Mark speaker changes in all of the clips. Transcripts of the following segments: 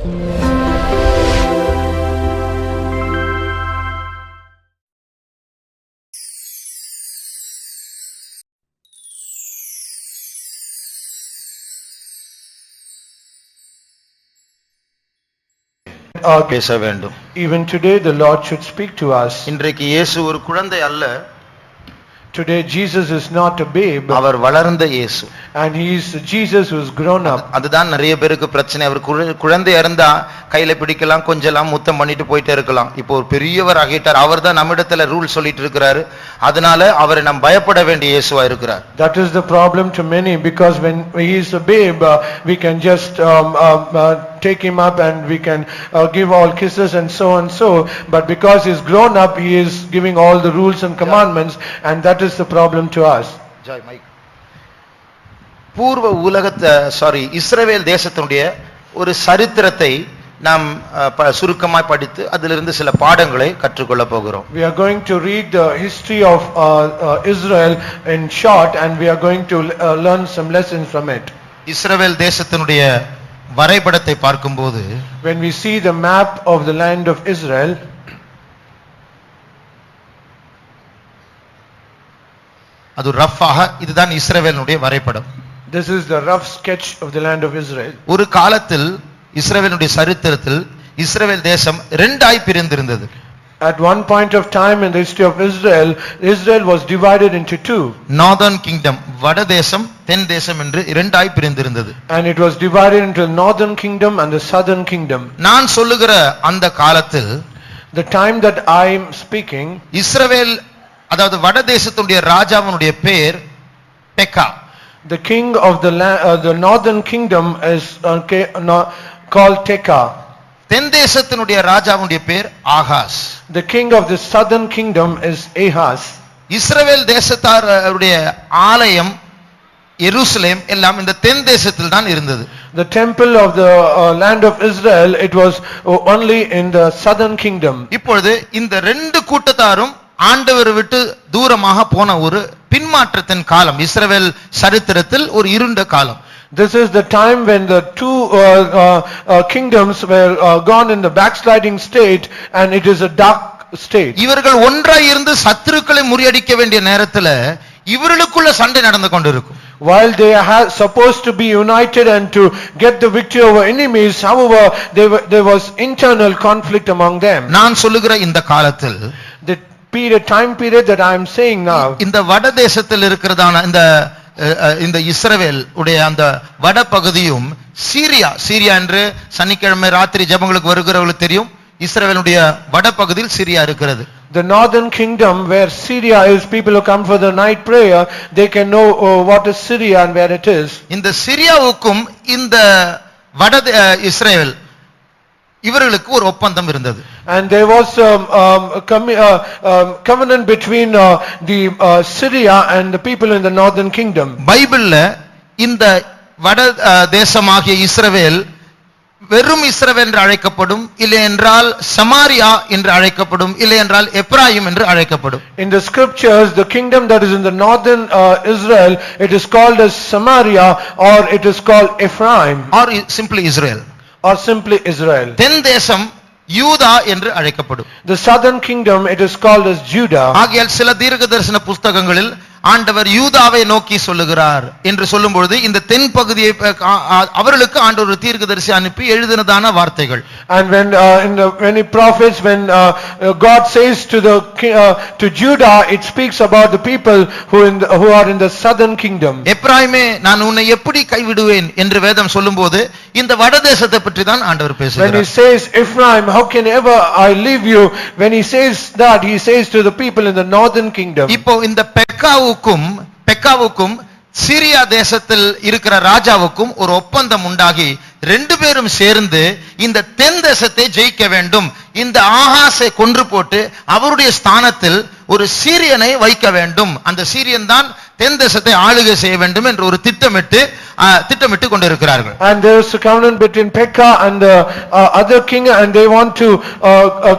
Speaker 1: பேச வேண்டும்.
Speaker 2: Even today the Lord should speak to us.
Speaker 1: இன்றைக்கு இயேசு ஒரு குழந்தை அல்ல.
Speaker 2: Today Jesus is not a babe.
Speaker 1: அவர் வளர்ந்த இயேசு.
Speaker 2: And he is Jesus who is grown up.
Speaker 1: அதுதான் நிறைய பேருக்கு பிரச்சனை. அவர் குழந்தையா இருந்தா கையில பிடிக்கலாம், கொஞ்சலாம், முத்தம் பண்ணிட்டு போயிட்டே இருக்கலாம். இப்போ ஒரு பெரியவர் ஆகிட்டார். அவர்தான் நம்மிடத்துல ரூல் சொல்லிட்டு இருக்கிறாரு. அதனால அவரை நாம் பயப்பட வேண்டிய இயேசுவா இருக்கிறார்.
Speaker 2: That is the problem to many, because when he is a babe we can just take him up and we can give all kisses and so and so, but because he is grown up he is giving all the rules and commandments, and that is the problem to us.
Speaker 1: Joy Mike. பூர்வ இஸ்ரவேல் தேசத்தினுடைய ஒரு சரித்திரத்தை நாம் சுருக்கமாய் படித்து அதிலிருந்து சில பாடங்களை கற்றுக்கொள்ள போகிறோம்.
Speaker 2: We are going to read the history of Israel in short, and we are going to learn some lessons from it.
Speaker 1: இஸ்ரவேல் தேசத்தினுடைய வரைபடத்தை பார்க்கும்போது,
Speaker 2: when we see the map of the land of Israel,
Speaker 1: அது ரஃபாக இதுதான் இஸ்ரவேலுடைய வரைபடம்.
Speaker 2: This is the rough sketch of the land of Israel.
Speaker 1: ஒரு காலத்தில் இஸ்ரவேலுடைய சரித்திரத்தில் இஸ்ரவேல் தேசம் இரண்டாய் பிரிந்திருந்தது.
Speaker 2: At one point of time in the history of Israel, Israel was divided into two.
Speaker 1: Northern kingdom, வட தேசம், தென் தேசம் என்று இரண்டாய் பிரிந்திருந்தது.
Speaker 2: And it was divided into northern kingdom and the southern kingdom.
Speaker 1: நான் சொல்லுகிற அந்த காலத்தில்,
Speaker 2: the time that I am speaking,
Speaker 1: இஸ்ரவேல் அதாவது வட தேசத்துடைய ராஜாவினுடைய பேர் பெக்கா.
Speaker 2: The king of the northern kingdom is called Tekah.
Speaker 1: தென் தேசத்தினுடைய ராஜாவுடைய பேர் Ahaz.
Speaker 2: The king of the southern kingdom is Ahaz.
Speaker 1: இஸ்ரவேல் தேசத்தாருடைய ஆலயம் எருசலேம் எல்லாம் இந்த தென் தேசத்தில் தான் இருந்தது.
Speaker 2: The temple of the land of Israel, it was only in the southern kingdom.
Speaker 1: இப்பொழுது இந்த ரெண்டு கூட்டத்தாரும் ஆண்டவர் விட்டு தூரமாக போன ஒரு பின்மாற்றத்தின் காலம் இஸ்ரவேல் சரித்திரத்தில் ஒரு இருண்ட காலம்.
Speaker 2: This is the time when the two kingdoms were gone in the backsliding state, and it is a dark state.
Speaker 1: இவர்கள் ஒன்றாய் இருந்து சத்துருக்களை முறியடிக்க வேண்டிய நேரத்துல இவர்களுக்குள்ள சண்டை நடந்து கொண்டிருக்கும்.
Speaker 2: While they are supposed to be united and to get the victory over enemies, however there was internal conflict among them.
Speaker 1: நான் சொல்லுகிற இந்த காலத்தில்,
Speaker 2: the time period that I am saying now,
Speaker 1: இந்த வட தேசத்தில் இருக்கிறதான இந்த இஸ்ரவேல் உடைய அந்த வட பகுதியும் சீரியா என்று சனிக்கிழமை ராத்திரி ஜெபங்களுக்கு வருகிறவங்களுக்கு தெரியும். இஸ்ரவேலுடைய வட பகுதியில் சீரியா இருக்கிறது.
Speaker 2: The northern kingdom, where Syria is, people who come for the night prayer, they can know what is Syria and where it is.
Speaker 1: இந்த சிரியாவுக்கும் இந்த வட இஸ்ரவேல் இவர்களுக்கு ஒரு ஒப்பந்தம் இருந்தது.
Speaker 2: And there was covenant between the Syria and the people in the northern kingdom.
Speaker 1: பைபிள்ல இந்த வட தேசமாகிய இஸ்ரவேல் வெறும் இஸ்ரவேல் என்று அழைக்கப்படும், இல்லை என்றால் சமாரியா என்று அழைக்கப்படும், இல்லை என்றால் எப்ராயிம் என்று அழைக்கப்படும்.
Speaker 2: In the scriptures, the kingdom that is in the northern Israel, it is called as Samaria, or it is called Ephraim,
Speaker 1: or simply Israel,
Speaker 2: or simply Israel.
Speaker 1: தென் தேசம் யூதா என்று அழைக்கப்படும்.
Speaker 2: The southern kingdom, it is called as Judah.
Speaker 1: ஆகையால் சில தீர்க்கதரிசன புத்தகங்களில் ஆண்டவர் யூதாவை நோக்கி சொல்லுகிறார் என்று சொல்லும்போது இந்த தென் பகுதியை அவர்களுக்கு ஆண்டவர் தீர்க்கதரிசி அனுப்பி எழுதினதான வார்த்தைகள்.
Speaker 2: And when when he prophets, when God says to Judah, it speaks about the people who are in the southern kingdom.
Speaker 1: எப்ராயிமே நான் உன்னை எப்படி கைவிடுவேன் என்று வேதம் சொல்லும்போது இந்த வட தேசத்தை பற்றி தான் ஆண்டவர் பேசுகிறார்.
Speaker 2: When he says Ephraim, how can ever I leave you, when he says that, he says to the people in the northern kingdom.
Speaker 1: இப்போ இந்த பெக்காவுக்கும் சீரியா தேசத்தில் இருக்கிற ராஜாவுக்கும் ஒரு ஒப்பந்தம் உண்டாகி ரெண்டு பேரும் சேர்ந்து இந்த தென் தேசத்தை ஜெயிக்க வேண்டும், இந்த ஆகாசை கொன்று போட்டு அவருடைய ஸ்தானத்தில் ஒரு சீரியனை வைக்க வேண்டும், அந்த சீரியன் தான் தென் தேசத்தை ஆளுகை செய்ய வேண்டும் என்று ஒரு திட்டமிட்டு கொண்டிருக்கிறார்கள்.
Speaker 2: And there is a covenant between Pekah and the other king, and they want to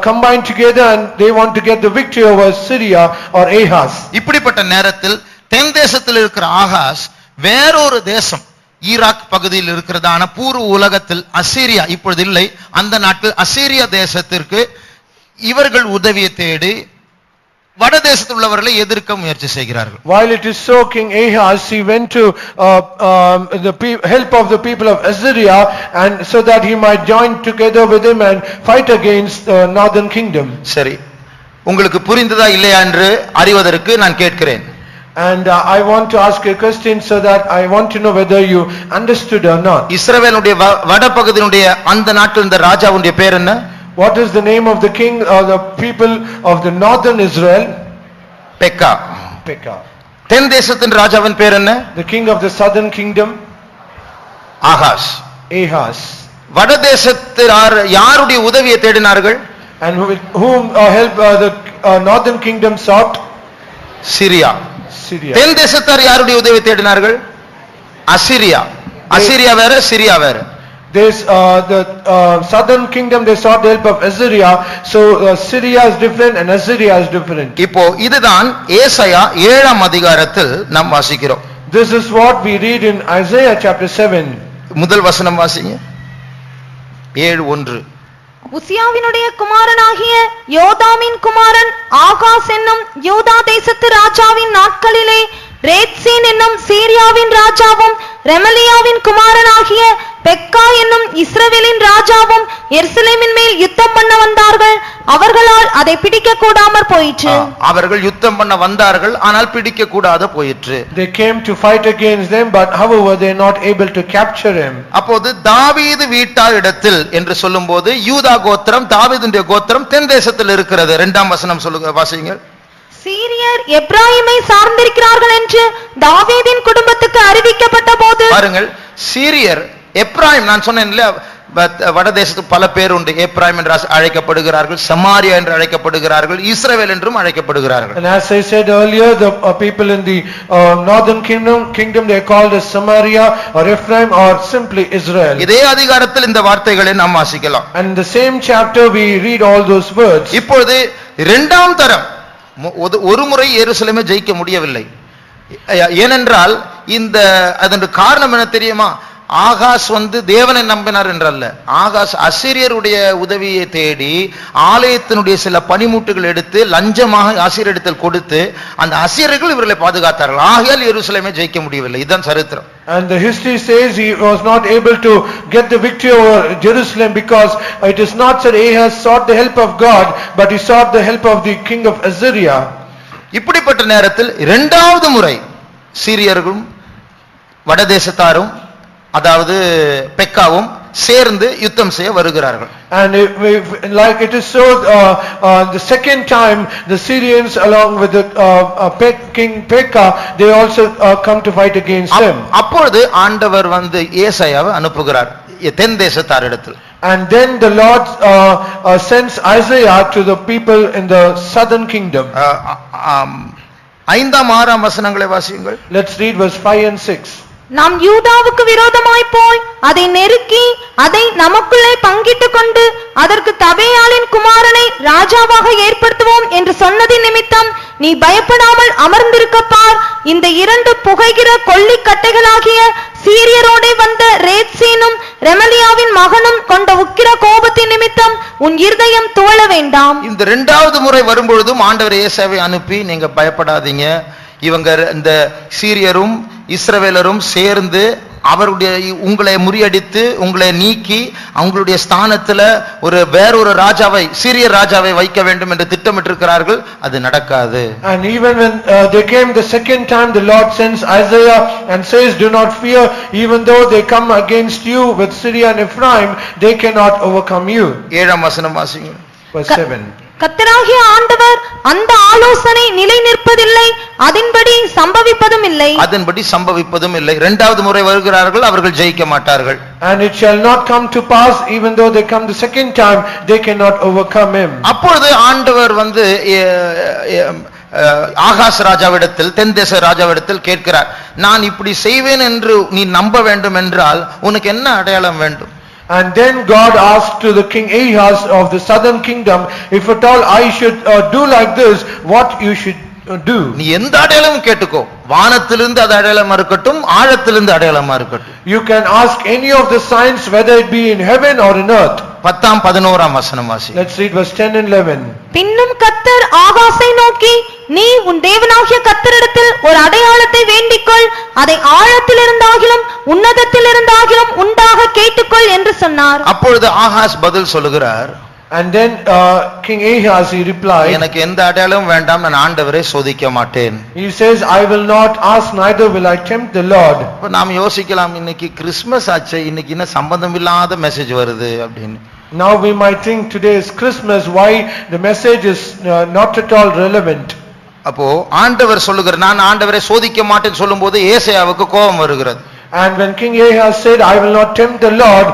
Speaker 2: combine together, and they want to get the victory over Syria or Ahaz.
Speaker 1: இப்படிப்பட்ட நேரத்தில் தென் தேசத்தில் இருக்கிற ஆகாஸ் வேறொரு தேசம் ஈராக் பகுதியில் இருக்கிறதான பூர்வ உலகத்தில் அசீரியா இப்பொழுது இல்லை, அந்த நாட்டில் அசீரியா தேசத்திற்கு இவர்கள் உதவியை தேடி வடதேசத்தில் உள்ளவர்களை எதிர்க்க முயற்சி செய்கிறார்கள்.
Speaker 2: While it is so, King Ahaz, he went to help of the people of Assyria, and so that he might join together with him and fight against the northern kingdom.
Speaker 1: சரி, உங்களுக்கு புரிந்ததா இல்லையா என்று அறிவதற்கு நான் கேட்கிறேன்.
Speaker 2: And I want to ask a question so that I want to know whether you understood or not.
Speaker 1: இஸ்ரவேலுடைய வடபகுதியினுடைய அந்த நாட்டில் இருந்த ராஜாவுடைய பேர் என்ன?
Speaker 2: What is the name of the king or the people of the northern Israel?
Speaker 1: Pekah.
Speaker 2: Pekah.
Speaker 1: தென் தேசத்தின் ராஜாவின் பேர் என்ன?
Speaker 2: The king of the southern kingdom?
Speaker 1: Ahaz.
Speaker 2: Ahaz.
Speaker 1: வடதேசத்தார் யாருடைய உதவியை தேடினார்கள்?
Speaker 2: And whom help the northern kingdom sought?
Speaker 1: Syria.
Speaker 2: Syria.
Speaker 1: தென் தேசத்தார் யாருடைய உதவியை தேடினார்கள்? அசிரியா. அசிரியா வேற, சிரியா வேற.
Speaker 2: There's the southern kingdom, they sought the help of Assyria, so Syria is different and Assyria is different.
Speaker 1: இப்போ இதுதான் ஏசாயா 7ஆம் அதிகாரத்தில் நாம் வாசிக்கிறோம்.
Speaker 2: This is what we read in Isaiah chapter 7.
Speaker 1: முதல் வசனம் வாசிங்க. 7:1.
Speaker 3: உசியாவினுடைய குமாரனாகிய யோதாமின் குமாரன் ஆகாஸ் என்னும் யூதா தேசத்து ராஜாவின் நாட்களிலே ரேத்சீன் என்னும் சீரியாவின் ராஜாவும் ரெமலியாவின் குமாரனாகிய பெக்கா என்னும் இஸ்ரவேலின் ராஜாவும் எருசலேமின் மேல் யுத்தம் பண்ண வந்தார்கள். அவர்களால் அதை பிடிக்க கூடாமற் போயிற்று.
Speaker 1: அவர்கள் யுத்தம் பண்ண வந்தார்கள், ஆனால் பிடிக்க கூடாத போயிற்று.
Speaker 2: They came to fight against them, but however they are not able to capture him.
Speaker 1: அப்போது தாவீது வீட்டார் இடத்தில் என்று சொல்லும்போது யூதா கோத்திரம், தாவீதுடைய கோத்திரம் தென் தேசத்தில் இருக்கிறது. 2ஆம் வசனம் சொல்லுங்க, வாசிங்க.
Speaker 3: சீரியர் எப்ராயிமை சார்ந்திருக்கிறார்கள் என்று தாவீதின் குடும்பத்துக்கு அறிவிக்கப்பட்ட போது,
Speaker 1: பாருங்கள், சீரியர் எப்ராயிம், நான் சொன்னேன் இல்ல, வடதேசத்துக்கு பல பேர் உண்டு. எப்ராயிம் என்று அழைக்கப்படுகிறார்கள், சமாரியா என்று அழைக்கப்படுகிறார்கள், இஸ்ரவேல் என்றும் அழைக்கப்படுகிறார்கள்.
Speaker 2: And as I said earlier, the people in the northern kingdom they are called as Samaria or Ephraim or simply Israel.
Speaker 1: இதே அதிகாரத்தில் இந்த வார்த்தைகளை நாம் வாசிக்கலாம்.
Speaker 2: And in the same chapter we read all those words.
Speaker 1: இப்பொழுது இரண்டாம் தரம் ஒரு முறை எருசலேமை ஜெயிக்க முடியவில்லை. ஏனென்றால் இந்த அதற்கு காரணம் என்ன தெரியுமா? ஆகாஸ் தேவனை நம்பினார் என்றல்ல, ஆகாஸ் அசீரியருடைய உதவியை தேடி ஆலயத்தினுடைய சில பனிமுட்டுகள் எடுத்து லஞ்சமாக அசீரியரிடத்தில் கொடுத்து அந்த அசீரியர்கள் இவர்களை பாதுகாத்தார்கள். ஆகையால் எருசலேமை ஜெயிக்க முடியவில்லை. இதுதான் சரித்திரம்.
Speaker 2: And the history says he was not able to get the victory over Jerusalem because it is not that Ahaz sought the help of God, but he sought the help of the king of Assyria.
Speaker 1: இப்படிப்பட்ட நேரத்தில் இரண்டாவது முறை சீரியர்களும் வடதேசத்தாரும், அதாவது பெக்காவும் சேர்ந்து யுத்தம் செய்ய வருகிறார்கள்.
Speaker 2: And like it is so, the second time the Syrians along with the king Pekah, they also come to fight against them.
Speaker 1: அப்பொழுது ஆண்டவர் ஏசாயாவை அனுப்புகிறார் தென் தேசத்தாரிடத்தில்.
Speaker 2: And then the Lord sends Isaiah to the people in the southern kingdom.
Speaker 1: 5ஆம் 6ஆம் வசனங்களை வாசியுங்கள்.
Speaker 2: Let's read verse 5 and 6.
Speaker 3: நாம் யூதாவுக்கு விரோதமாய் போய் அதை நெருக்கி அதை நமக்குள்ளே பங்கிட்டு கொண்டு அதற்கு தபேயாலின் குமாரனை ராஜாவாக ஏற்படுத்துவோம் என்று சொன்னதின் நிமித்தம் நீ பயப்படாமல் அமர்ந்திருக்கப்பார். இந்த 2 புகைகிற கொள்ளிக்கட்டைகளாகிய சீரியரோடே வந்த ரேத்சீனும் ரெமலியாவின் மகனும் கொண்ட உக்கிர கோபத்தின் நிமித்தம் உன் இருதயம் துவள வேண்டாம்.
Speaker 1: இந்த இரண்டாவது முறை வரும்பொழுதும் ஆண்டவர் ஏசாவை அனுப்பி, நீங்க பயப்படாதீங்க, இவங்க இந்த சீரியரும் இஸ்ரவேலரும் சேர்ந்து அவருடைய உங்களை முறியடித்து உங்களை நீக்கி அவங்களுடைய ஸ்தானத்துல வேறொரு ராஜாவை, சீரிய ராஜாவை வைக்க வேண்டும் என்று திட்டமிட்டிருக்கிறார்கள். அது நடக்காது.
Speaker 2: And even when they came the second time, the Lord sends Isaiah and says, do not fear, even though they come against you with Syria and Ephraim, they cannot overcome you.
Speaker 1: 7ஆம் வசனம் வாசிங்க.
Speaker 2: Verse 7.
Speaker 3: கர்த்தராகிய ஆண்டவர் அந்த ஆலோசனை நிலை நிற்பதில்லை, அதன்படி சம்பவிப்பதும் இல்லை.
Speaker 1: அதன்படி சம்பவிப்பதும் இல்லை. இரண்டாவது முறை வருகிறார்கள், அவர்கள் ஜெயிக்க மாட்டார்கள்.
Speaker 2: And it shall not come to pass, even though they come the second time, they cannot overcome him.
Speaker 1: அப்பொழுது ஆண்டவர் ஆகாஸ் ராஜாவிடத்தில், தென் தேச ராஜாவிடத்தில் கேட்கிறார், நான் இப்படி செய்வேன் என்று நீ நம்ப வேண்டும் என்றால் உனக்கு என்ன அடையாளம் வேண்டும்?
Speaker 2: And then God asked to the king Ahaz of the southern kingdom, if at all I should do like this, what you should do.
Speaker 1: நீ எந்த அடையாளமும் கேட்டுக்கோ, வானத்திலிருந்து அது அடையாளமா இருக்கட்டும், ஆழத்திலிருந்து அடையாளமா இருக்கட்டும்.
Speaker 2: You can ask any of the signs, whether it be in heaven or in earth.
Speaker 1: 10 11 வசனம் வாசி.
Speaker 2: Let's read verse 10 and 11.
Speaker 3: பின்னும் கர்த்தர் ஆகாசை நோக்கி, நீ உன் தேவனாகிய கர்த்தரிடத்தில் ஒரு அடையாளத்தை வேண்டிக்கொள், அதை ஆழத்திலிருந்தாகிலும் உன்னதத்திலிருந்தாகிலும் உண்டாக கேட்டுக்கொள் என்று சொன்னார்.
Speaker 1: அப்பொழுது ஆகாஸ் பதில் சொல்லுகிறார்,
Speaker 2: And then King Ahaz, he replied,
Speaker 1: எனக்கு எந்த அடையாளமும் வேண்டாம், நான் ஆண்டவரை சோதிக்க மாட்டேன்.
Speaker 2: he says, I will not ask, neither will I tempt the Lord.
Speaker 1: இப்ப நாம் யோசிக்கலாம், இன்னைக்கு கிறிஸ்மஸ் ஆச்சு, இன்னைக்கு என்ன சம்பந்தம் இல்லாத மெசேஜ் வருது அப்படின்னு.
Speaker 2: Now we might think today is Christmas, why the message is not at all relevant.
Speaker 1: அப்போ ஆண்டவர் சொல்லுகிறார், நான் ஆண்டவரை சோதிக்க மாட்டேன்னு சொல்லும்போது ஏசாயாவுக்கு கோபம் வருகிறது.
Speaker 2: And when King Ahaz said, I will not tempt the Lord,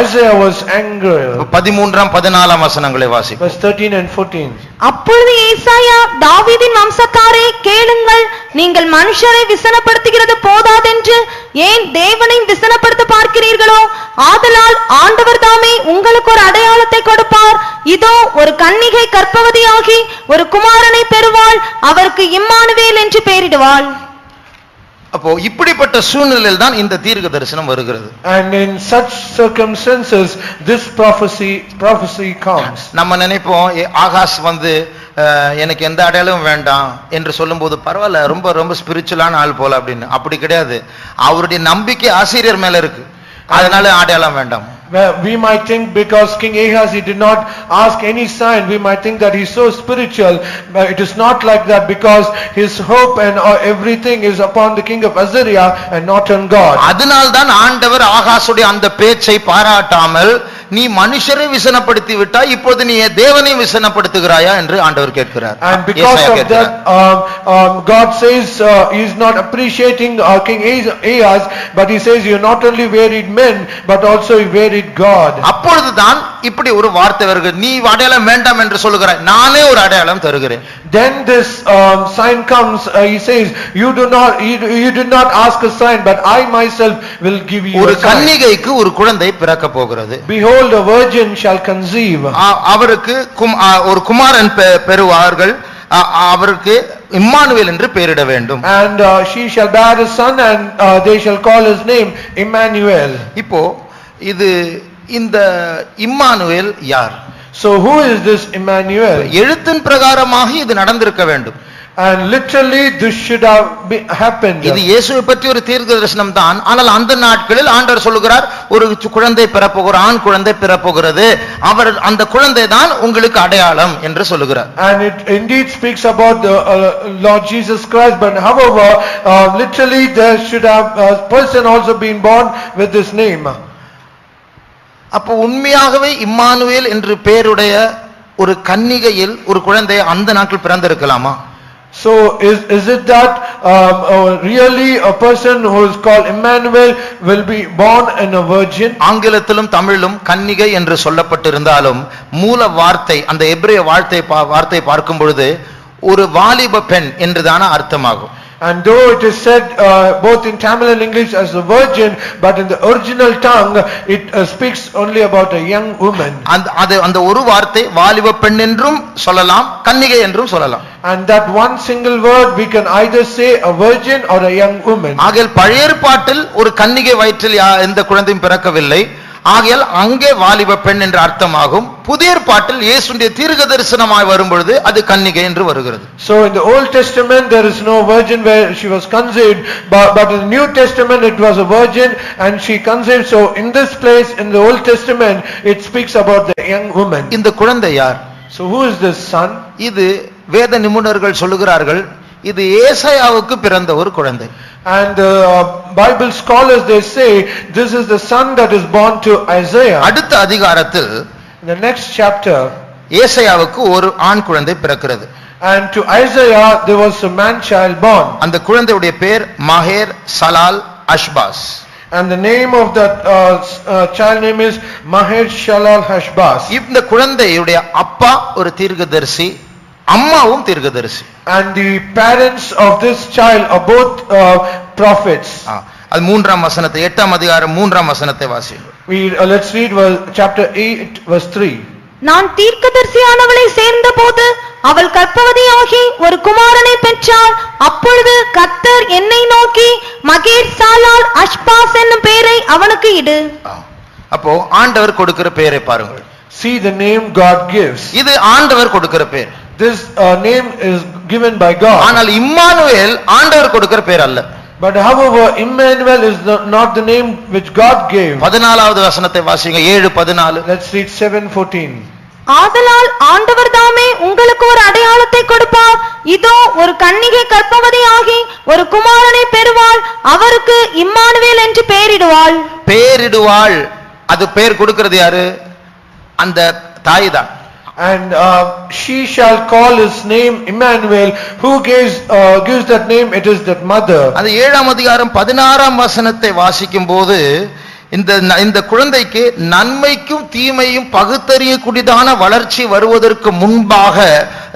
Speaker 2: Isaiah was angry.
Speaker 1: 13 14 வசனங்களை வாசிப்போம்.
Speaker 2: Verse 13 and 14.
Speaker 3: அப்பொழுது ஏசாயா, தாவீதின் வம்சத்தாரே கேளுங்கள், நீங்கள் மனுஷரை விசனப்படுத்துகிறது போதாதென்று ஏன் தேவனை விசனப்படுத்த பார்க்கிறீர்களோ? ஆதலால் ஆண்டவர் தாமே உங்களுக்கு ஒரு அடையாளத்தை கொடுப்பார். இதோ ஒரு கன்னிகை கர்ப்பவதியாகி ஒரு குமாரனை பெறுவாள், அவருக்கு இம்மானுவேல் என்று பெயரிடுவாள்.
Speaker 1: அப்போ இப்படிப்பட்ட சூழ்நிலையில் தான் இந்த தீர்க்க தரிசனம் வருகிறது.
Speaker 2: And in such circumstances this prophecy comes.
Speaker 1: நம்ம நினைப்போம், ஆகாஷ் வந்து எனக்கு எந்த அடையாளமும் வேண்டாம் என்று சொல்லும்போது பரவாயில்ல, ரொம்ப ரொம்ப ஸ்பிரிச்சுவலான ஆள் போல அப்படின்னு. அப்படி கிடையாது. அவருடைய நம்பிக்கை ஆசிரியர் மேல இருக்கு, அதனால அடையாளம் வேண்டாம்.
Speaker 2: We might think because King Ahaz, he did not ask any sign, we might think that he's so spiritual, but it is not like that, because his hope and everything is upon the king of Assyria and not on God.
Speaker 1: அதனால்தான் ஆண்டவர் ஆகாசுடைய அந்த பேச்சை பாராட்டாமல், நீ மனுஷரை விசனப்படுத்தி விட்டாய், இப்போது நீ தேவனை விசனப்படுத்துகிறாயா என்று ஆண்டவர் கேட்கிறார்.
Speaker 2: And because of that God says he is not appreciating King Ahaz, but he says you not only varied men but also you varied God.
Speaker 1: அப்பொழுதுதான் இப்படி ஒரு வார்த்தை வருகிறது, நீ அடையாளம் வேண்டாம் என்று சொல்லுகிறாய், நானே ஒரு அடையாளம் தருகிறேன்.
Speaker 2: Then this sign comes, he says you did not ask a sign, but I myself will give you
Speaker 1: ஒரு
Speaker 2: a sign.
Speaker 1: கன்னிகைக்கு ஒரு குழந்தை பிறக்க போகிறது.
Speaker 2: Behold, a virgin shall conceive.
Speaker 1: அவருக்கு ஒரு குமாரன் பெறுவார்கள், அவருக்கு இம்மானுவேல் என்று பெயரிட வேண்டும்.
Speaker 2: And she shall bear a son, and they shall call his name Emmanuel.
Speaker 1: இப்போ இது இந்த இம்மானுவேல் யார்?
Speaker 2: So who is this Emmanuel?
Speaker 1: எழுத்தின் பிரகாரமாக இது நடந்திருக்க வேண்டும்.
Speaker 2: And literally this should have happened.
Speaker 1: இது இயேசுவை பற்றி ஒரு தீர்க்க தரிசனம் தான். ஆனால் அந்த நாட்களில் ஆண்டவர் சொல்லுகிறார், ஒரு குழந்தை பிறப்போகிற ஆண் குழந்தை பிறப்போகிறது, அவர் அந்த குழந்தை தான் உங்களுக்கு அடையாளம் என்று சொல்லுகிறார்.
Speaker 2: And it indeed speaks about the Lord Jesus Christ, but however literally there should have a person also been born with this name.
Speaker 1: அப்போ உண்மையாகவே இம்மானுவேல் என்று பெயருடைய ஒரு கன்னிகையில் ஒரு குழந்தை அந்த நாட்கள் பிறந்திருக்கலாமா?
Speaker 2: So is it that really a person who is called Emmanuel will be born in a virgin?
Speaker 1: ஆங்கிலத்திலும் தமிழிலும் கன்னிகை என்று சொல்லப்பட்டிருந்தாலும் மூல வார்த்தை, அந்த எபிரேய வார்த்தை பார்க்கும் பொழுது ஒரு வாலிப பெண் என்றுதான அர்த்தமாகும்.
Speaker 2: And though it is said both in Tamil and English as a virgin, but in the original tongue it speaks only about a young woman.
Speaker 1: அந்த ஒரு வார்த்தை வாலிப பெண் என்றும் சொல்லலாம், கன்னிகை என்றும் சொல்லலாம்.
Speaker 2: And that one single word we can either say a virgin or a young woman.
Speaker 1: ஆகையால் பழைய ஏற்பாட்டில் ஒரு கன்னிகை வயிற்றில் எந்த குழந்தையும் பிறக்கவில்லை, ஆகையால் அங்கே வாலிப பெண் என்ற அர்த்தமாகும். புதிய ஏற்பாட்டில் இயேசுவின் தீர்க்க தரிசனமாய் வரும்பொழுது அது கன்னிகை என்று வருகிறது.
Speaker 2: So in the Old Testament there is no virgin where she was conceived, but in the New Testament it was a virgin and she conceived. So in this place in the Old Testament it speaks about the young woman.
Speaker 1: இந்த குழந்தை யார்?
Speaker 2: So who is this son?
Speaker 1: இது வேத நிபுணர்கள் சொல்லுகிறார்கள், இது ஏசாயாவுக்கு பிறந்த ஒரு குழந்தை.
Speaker 2: And Bible scholars they say this is the son that is born to Isaiah.
Speaker 1: அடுத்த அதிகாரத்தில்
Speaker 2: In the next chapter
Speaker 1: ஏசாயாவுக்கு ஒரு ஆண் குழந்தை பிறக்கிறது.
Speaker 2: And to Isaiah there was a man child born.
Speaker 1: அந்த குழந்தையுடைய பேர் மகேர் சலால் அஷ்பாஸ்.
Speaker 2: And the name of that child name is Maher Shalal Hashbaz.
Speaker 1: இந்த குழந்தையுடைய அப்பா ஒரு தீர்க்கதரிசி, அம்மாவும் தீர்க்கதரிசி.
Speaker 2: And the parents of this child are both prophets.
Speaker 1: அது 3ஆம் வசனத்தை 8ஆம் அதிகாரம் 3ஆம் வசனத்தை வாசிப்போம்.
Speaker 2: Let's read chapter 8 verse 3.
Speaker 3: நான் தீர்க்கதரிசியானவளை சேர்ந்தபோது அவள் கர்ப்பவதியாகி ஒரு குமாரனை பெற்றாள். அப்பொழுது கர்த்தர் என்னை நோக்கி மகேர்சாலால் அஷ்பாஸ் என்னும் பெயரை அவனுக்கு இடு.
Speaker 1: அப்போ ஆண்டவர் கொடுக்கிற பெயரை பாருங்கள்.
Speaker 2: See the name God gives.
Speaker 1: இது ஆண்டவர் கொடுக்கிற பெயர்.
Speaker 2: This name is given by God.
Speaker 1: ஆனால் இம்மானுவேல் ஆண்டவர் கொடுக்கிற பெயர் அல்ல.
Speaker 2: But however, Emmanuel is not the name which God gave.
Speaker 1: 14வது வசனத்தை வாசிங்க. 7:14.
Speaker 2: Let's read 7:14.
Speaker 3: ஆதலால் ஆண்டவர் தாமே உங்களுக்கு ஒரு அடையாளத்தை கொடுப்பார். இதோ ஒரு கன்னிகை கர்ப்பவதியாகி ஒரு குமாரனை பெறுவாள். அவருக்கு இம்மானுவேல் என்று பெயரிடுவாள்.
Speaker 1: பெயரிடுவாள். அது பெயர் கொடுக்கிறது யாரு? அந்த தாய் தான்.
Speaker 2: And she shall call his name Emmanuel. Who gives that name? It is that mother.
Speaker 1: அது 7ஆம் அதிகாரம் 16ஆம் வசனத்தை வாசிக்கும் போது இந்த குழந்தைக்கு நன்மைக்கும் தீமையும் பகுத்தறியக்கூடியதான வளர்ச்சி வருவதற்கு முன்பாக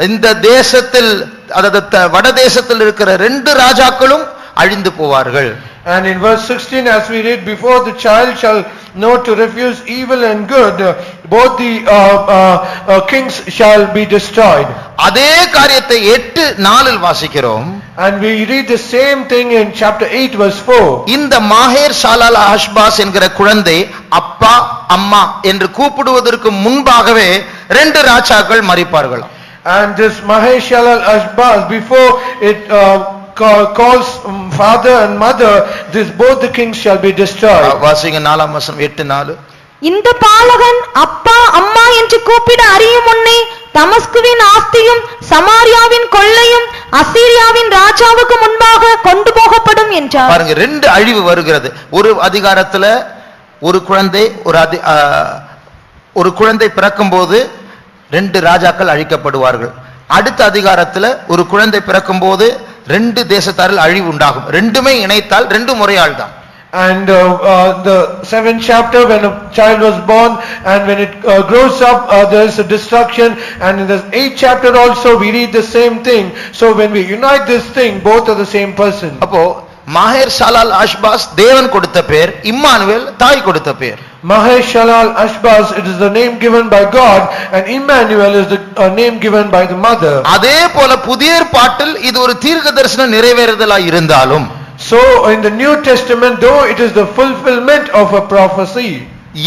Speaker 1: இந்த தேசத்தில், அதாவது வட தேசத்தில் இருக்கிற 2 ராஜாக்களும் அழிந்து போவார்கள்.
Speaker 2: And in verse 16, as we read, before the child shall know to refuse evil and good, both the kings shall be destroyed.
Speaker 1: அதே காரியத்தை 8:4 வாசிக்கிறோம்.
Speaker 2: And we read the same thing in chapter 8 verse 4.
Speaker 1: இந்த மாஹேர் ஷாலால் அஷ்பாஸ் என்கிற குழந்தை அப்பா அம்மா என்று கூப்பிடுவதற்கு முன்பாகவே 2 ராஜாக்கள் மரிப்பார்கள்.
Speaker 2: And this Maheshalal Ashbaz, before it calls father and mother, both the kings shall be destroyed.
Speaker 1: வாசிங்க 4ஆம் வசனம் 8:4.
Speaker 3: இந்த பாலகன் அப்பா அம்மா என்று கூப்பிட அறியும் முன்னே தமஸ்குவின் ஆஸ்தியும் சமாரியாவின் கொள்ளையும் அசீரியாவின் ராஜாவுக்கு முன்பாக கொண்டு போகப்படும் என்றார்.
Speaker 1: பாருங்க, 2 அழிவு வருகிறது. ஒரு அதிகாரத்துல ஒரு குழந்தை பிறக்கும் போது 2 ராஜாக்கள் அழிக்கப்படுவார்கள். அடுத்த அதிகாரத்துல ஒரு குழந்தை பிறக்கும் போது 2 தேசத்தாரில் அழிவு உண்டாகும். 2மே இணைத்தால் 2 முறையால் தான்.
Speaker 2: And the 7th chapter, when a child was born and when it grows up, there is a destruction. And in the 8th chapter also we read the same thing. So when we unite this thing, both are the same person.
Speaker 1: அப்போ மாஹேர் ஷாலால் அஷ்பாஸ் தேவன் கொடுத்த பேர், Emmanuel தாய் கொடுத்த பேர்.
Speaker 2: Maheshalal Ashbaz, it is the name given by God, and Emmanuel is the name given by the mother.
Speaker 1: அதே போல புதிய ஏற்பாட்டில் இது ஒரு தீர்க்கதரிசன நிறைவேறுதலாய் இருந்தாலும்,
Speaker 2: so in the New Testament, though it is the fulfillment of a prophecy,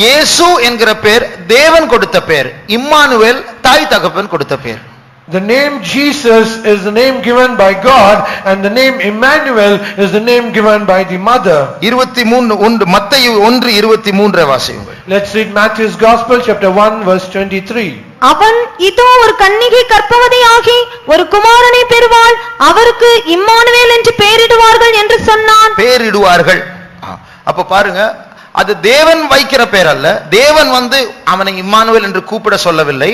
Speaker 1: இயேசு என்கிற பேர் தேவன் கொடுத்த பேர், இம்மானுவேல் தாய் தகப்பன் கொடுத்த பேர்.
Speaker 2: the name Jesus is the name given by God, and the name Emmanuel is the name given by the mother.
Speaker 1: 23 மத்தேயு 1:23 வாசியுங்கள்.
Speaker 2: Let's read Matthew's Gospel chapter 1 verse 23.
Speaker 3: அவன் இதோ ஒரு கன்னிகை கர்ப்பவதியாகி ஒரு குமாரனை பெறுவாள். அவருக்கு இம்மானுவேல் என்று பெயரிடுவார்கள் என்று சொன்னான்.
Speaker 1: பெயரிடுவார்கள். அப்ப பாருங்க, அது தேவன் வைக்கிற பெயர் அல்ல. தேவன் அவனை இம்மானுவேல் என்று கூப்பிட சொல்லவில்லை.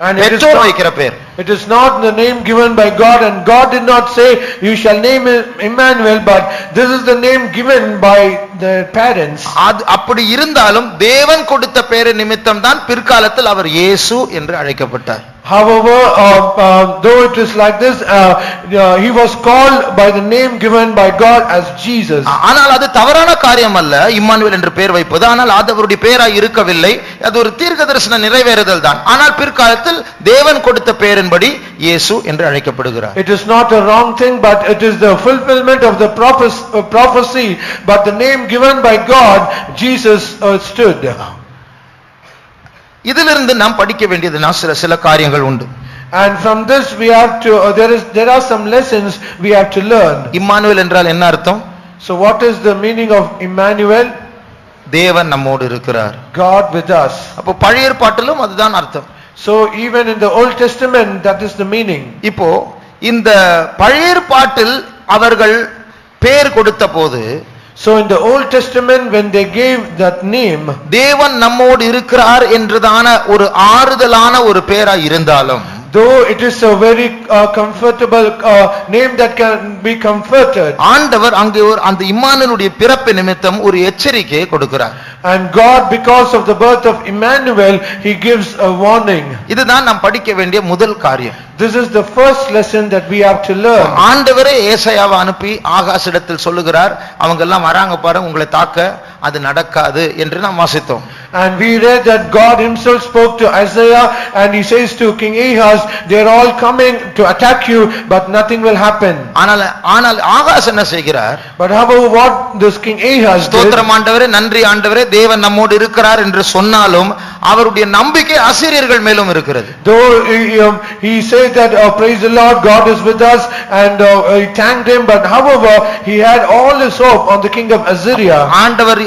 Speaker 2: And
Speaker 1: it
Speaker 2: is not the name given by God, and God did not say you shall name him Emmanuel, but this is the name given by the parents.
Speaker 1: அப்படி இருந்தாலும் தேவன் கொடுத்த பெயர் நிமித்தம் தான் பிற்காலத்தில் அவர் இயேசு என்று அழைக்கப்பட்டார்.
Speaker 2: However, though it is like this, he was called by the name given by God as Jesus.
Speaker 1: ஆனால் அது தவறான காரியம் அல்ல இம்மானுவேல் என்று பெயர் வைப்பது. ஆனால் அது அவருடைய பெயராய் இருக்கவில்லை. அது ஒரு தீர்க்கதரிசன நிறைவேறுதல் தான். ஆனால் பிற்காலத்தில் தேவன் கொடுத்த பெயரின்படி இயேசு என்று அழைக்கப்படுகிறார்.
Speaker 2: It is not a wrong thing, but it is the fulfillment of the prophecy, but the name given by God, Jesus stood.
Speaker 1: இதிலிருந்து நாம் படிக்க வேண்டியது சில காரியங்கள் உண்டு.
Speaker 2: And from this we have to there are some lessons we have to learn.
Speaker 1: Immanuel என்றால் என்ன அர்த்தம்?
Speaker 2: So what is the meaning of Emmanuel?
Speaker 1: தேவன் நம்மோடு இருக்கிறார்.
Speaker 2: God with us.
Speaker 1: அப்போ பழைய ஏற்பாட்டிலும் அதுதான் அர்த்தம்.
Speaker 2: So even in the Old Testament that is the meaning.
Speaker 1: இப்போ இந்த பழைய ஏற்பாட்டில் அவர்கள் பெயர் கொடுத்த போது,
Speaker 2: so in the Old Testament when they gave that name,
Speaker 1: தேவன் நம்மோடு இருக்கிறார் என்றதான ஒரு ஆறுதலான ஒரு பெயராய் இருந்தாலும்,
Speaker 2: though it is a very comfortable name that can be comforted,
Speaker 1: ஆண்டவர் அங்கே அந்த இம்மானுவேலுடைய பிறப்பு நிமித்தம் ஒரு எச்சரிக்கையை கொடுக்கிறார்.
Speaker 2: and God, because of the birth of Emmanuel, he gives a warning.
Speaker 1: இதுதான் நாம் படிக்க வேண்டிய முதல் காரியம்.
Speaker 2: This is the first lesson that we have to learn.
Speaker 1: ஆண்டவரே ஏசாயாவை அனுப்பி ஆகாசிடத்தில் சொல்லுகிறார், அவங்க எல்லாம் வராங்க பாருங்க, உங்களை தாக்க அது நடக்காது என்று நாம் வாசித்தோம்.
Speaker 2: And we read that God himself spoke to Isaiah and he says to King Ahaz, they're all coming to attack you, but nothing will happen.
Speaker 1: ஆனால் ஆகாஸ் என்ன செய்கிறார்?
Speaker 2: But however, what this King Ahaz did,
Speaker 1: ஸ்தோத்திரம் ஆண்டவரே, நன்றி ஆண்டவரே, தேவன் நம்மோடு இருக்கிறார் என்று சொன்னாலும் அவருடைய நம்பிக்கை அசீரியர்கள் மேலும் இருக்கிறது.
Speaker 2: though he said that praise the Lord, God is with us, and he thanked him, but however he had all his hope on the king of Assyria.
Speaker 1: ஆண்டவர்